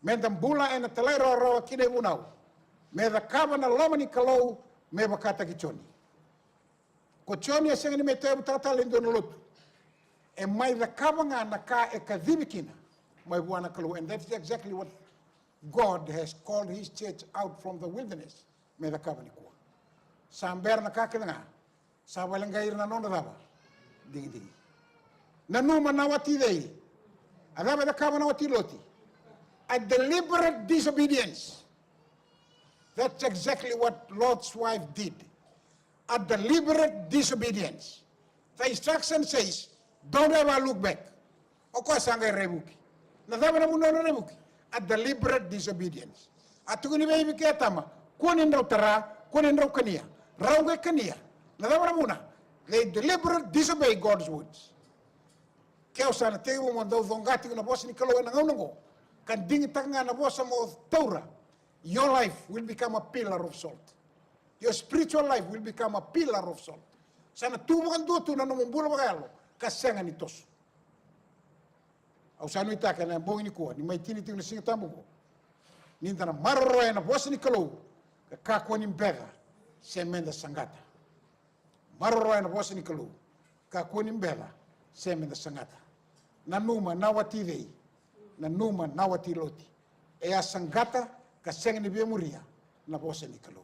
Menta bula ena telero ro kine bunau. Me da kaba na loma ni kalau me bakata kichoni. Ko choni asenga ni meteu tata lindo no lotu. E mai da kaba nga na ka e kadhibikina. mai buana kalu. And that's exactly what God has called his church out from the wilderness. Me da kabani kua. Samber na kakelanga. Sa walangair na nonda daba. Dingi. Na numa na wati dei. Adaba da kabana wati loti. A deliberate disobedience. That's exactly what Lot's wife did. A deliberate disobedience. The instruction says, don't ever look back. Oko sanga rebuki. Na daba na muna rebuki. A deliberate disobedience. Atukuni baby ketama. Kunin daw tara, kunin daw kania. Raw kania. Na daba na muna. They deliberately disobey God's words. Kaya sana tewo mo daw dongati ko na boss ni kalo na ngaunango. Kan dingi tanga na boss mo taura. Your life will become a pillar of salt. Your spiritual life will become a pillar of salt. Sana tubo kan duto na numumbula bagalo kasenga ni tos. Au sanu itaka na bongi ni ko ni mai tini tini singa tambugo. Ninta na marroya na boss ni kalo ka ko ni mbega semenda sangata. Marroya na boss ni kalo ka ko ni mbega semenda sangata. Na numa na wati dei. Na numa na wati loti. E a sangata ka senga ni bemuria na boss ni kalo.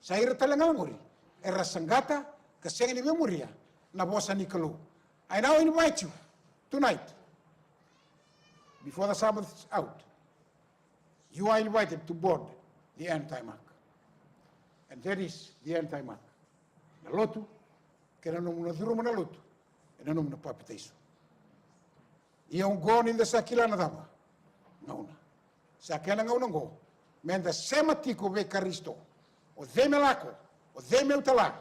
Saira talanga ngori. Era sangata ka senga ni bemuria na boss ni kalo. I now invite you tonight, before the Sabbath is out, you are invited to board the anti-mark. And that is the anti-mark. Na lotu, kena nung na duro na lotu, kena nung na papitaiso. Iyong gonin da sa kila na dama, ngauna. Sa kena ngauna ngo, menda sema tiko ve karisto, o dheme lako, o dheme utala,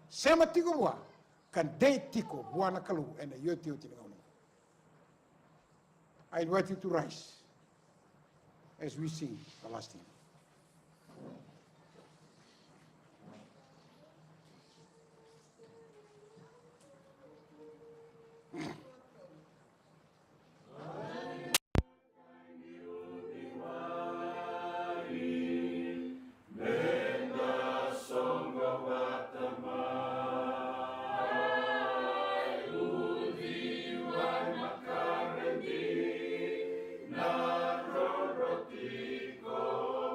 sema tiko bua, kan de tiko bua na kalu, and a yoti yoti na ngauna. I invite you to rise as we sing the last hymn. Go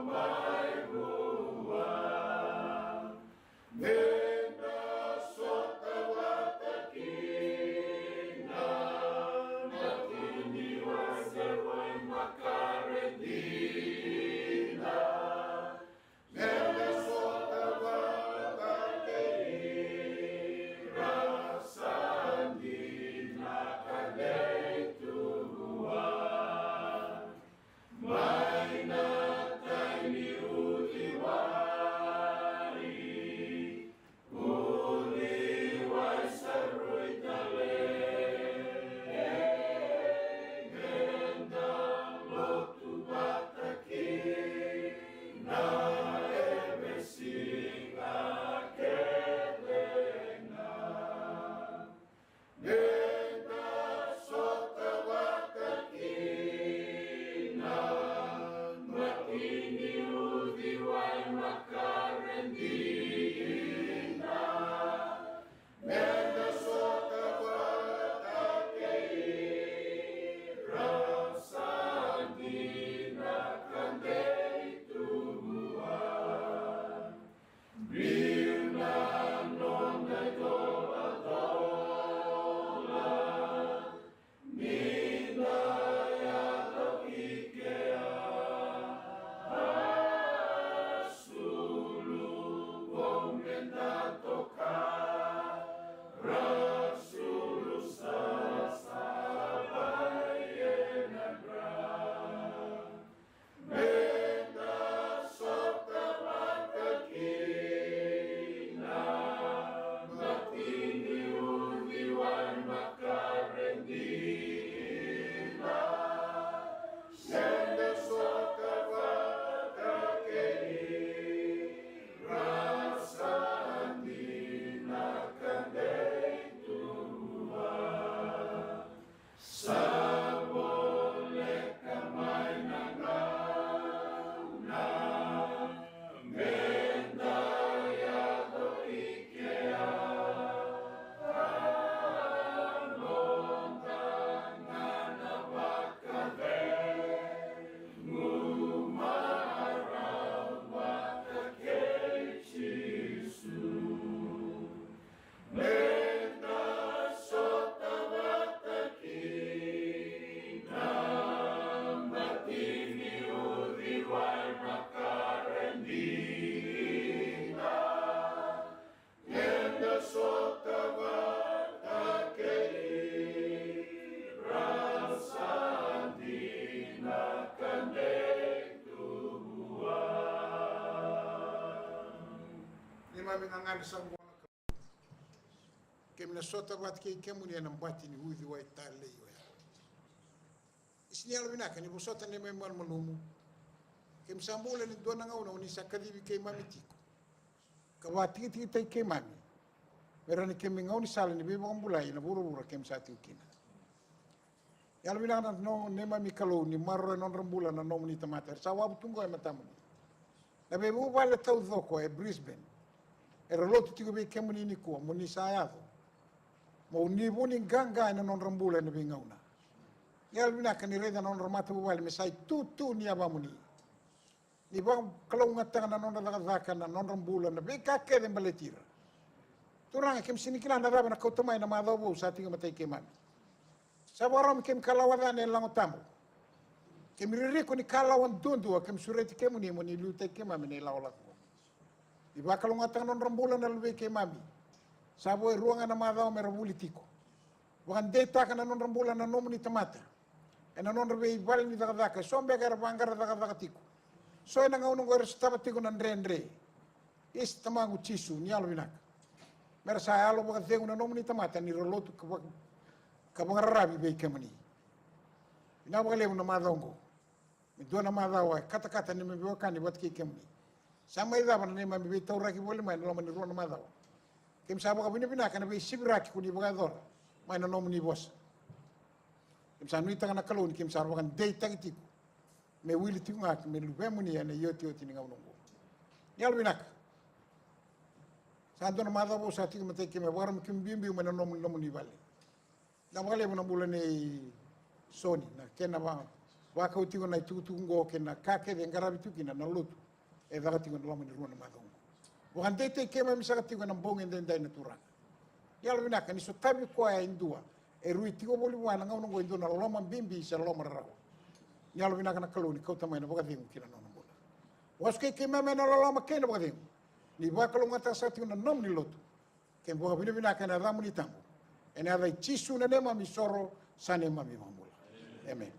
mami ngangana sango ke Minnesota wat ke muni na mbati ni huthi wa itale yo ya isni alo binaka ni bosota ne me mal malumu ke msambula ni dona ngauna ni sakadibi ke mami tiko ka wati ti tai ke mami pero ni ke mingauni sala ni bebo mbulai na buru ke msati ukina ya alo binaka no ne mami kalo ni marro non rambula na no ni tamata sa wa butungo e matamu na bebo vale tau doko e Brisbane era lotu tiko be ke muni ni ko muni sa ya mo ni buni ganga na non rambula na bingauna ya alo binaka ni reda non ramata vale me sai tu ni abamuni ni bang kalau ngata na non daga na non rambula na be ka ke de baletira turang kem sini kila na raba na kau tomai na madau bo sa tinga matai ke mami sa waram kem kalawada ne lango tamu kem riri ko ni kalawan dundu kem sureti kem ni mo ni lute ke mami ne laola ko ni ba kalau ngata non rambula na lube ke mami sa bo ruanga na madau me rabuli tiko wan data kana non rambula na nomni tamata ena non rebe bal ni daga sombe gara bangara daga tiko so na ngau ngor staba tiko nan rendre is tamangu chisu ni alo binak mer sa alo ba tengu na nomni tamata ni rolotu ka bangarabi be kemani ina ba le na madongo mi dona madawa kata ni me biwa ni bat ke kemani sama ida ba ne ma be tawra ki bole mai no ma ni rona madawa kem sa ba bini bina kana be sibra ki kuni ba dor mai na nomni bos kem sa nui tanga na kalon kem sa ba kan dei tagiti me wili tinga me lu be muni ane yoti ni ngau nongo yal binak sa dona madawa sa tinga mate ke me waram kim bimbi me na nomni vale na wale mo na bulane soni na kena ba ka uti na tutu ngo kena ka ke de ngarabi tu kina na lutu e daga tinga no ni ruana madongo bukan tete ke ma misaka tinga na bonge den dai naturanga yalo bina kan iso tabi ko ai indua e rui tigo boli wana ngau ngo indua na loma bimbi sa loma rao yalo bina kan kaloni ko tamai na boga tinga kina no bola waske ke ma na loma kena boga tinga ni ba kalonga ta sa tinga na nom ni lutu ke boga bina kan ramu ni tambo ena vai chisu na nema misoro sane mami mamula amen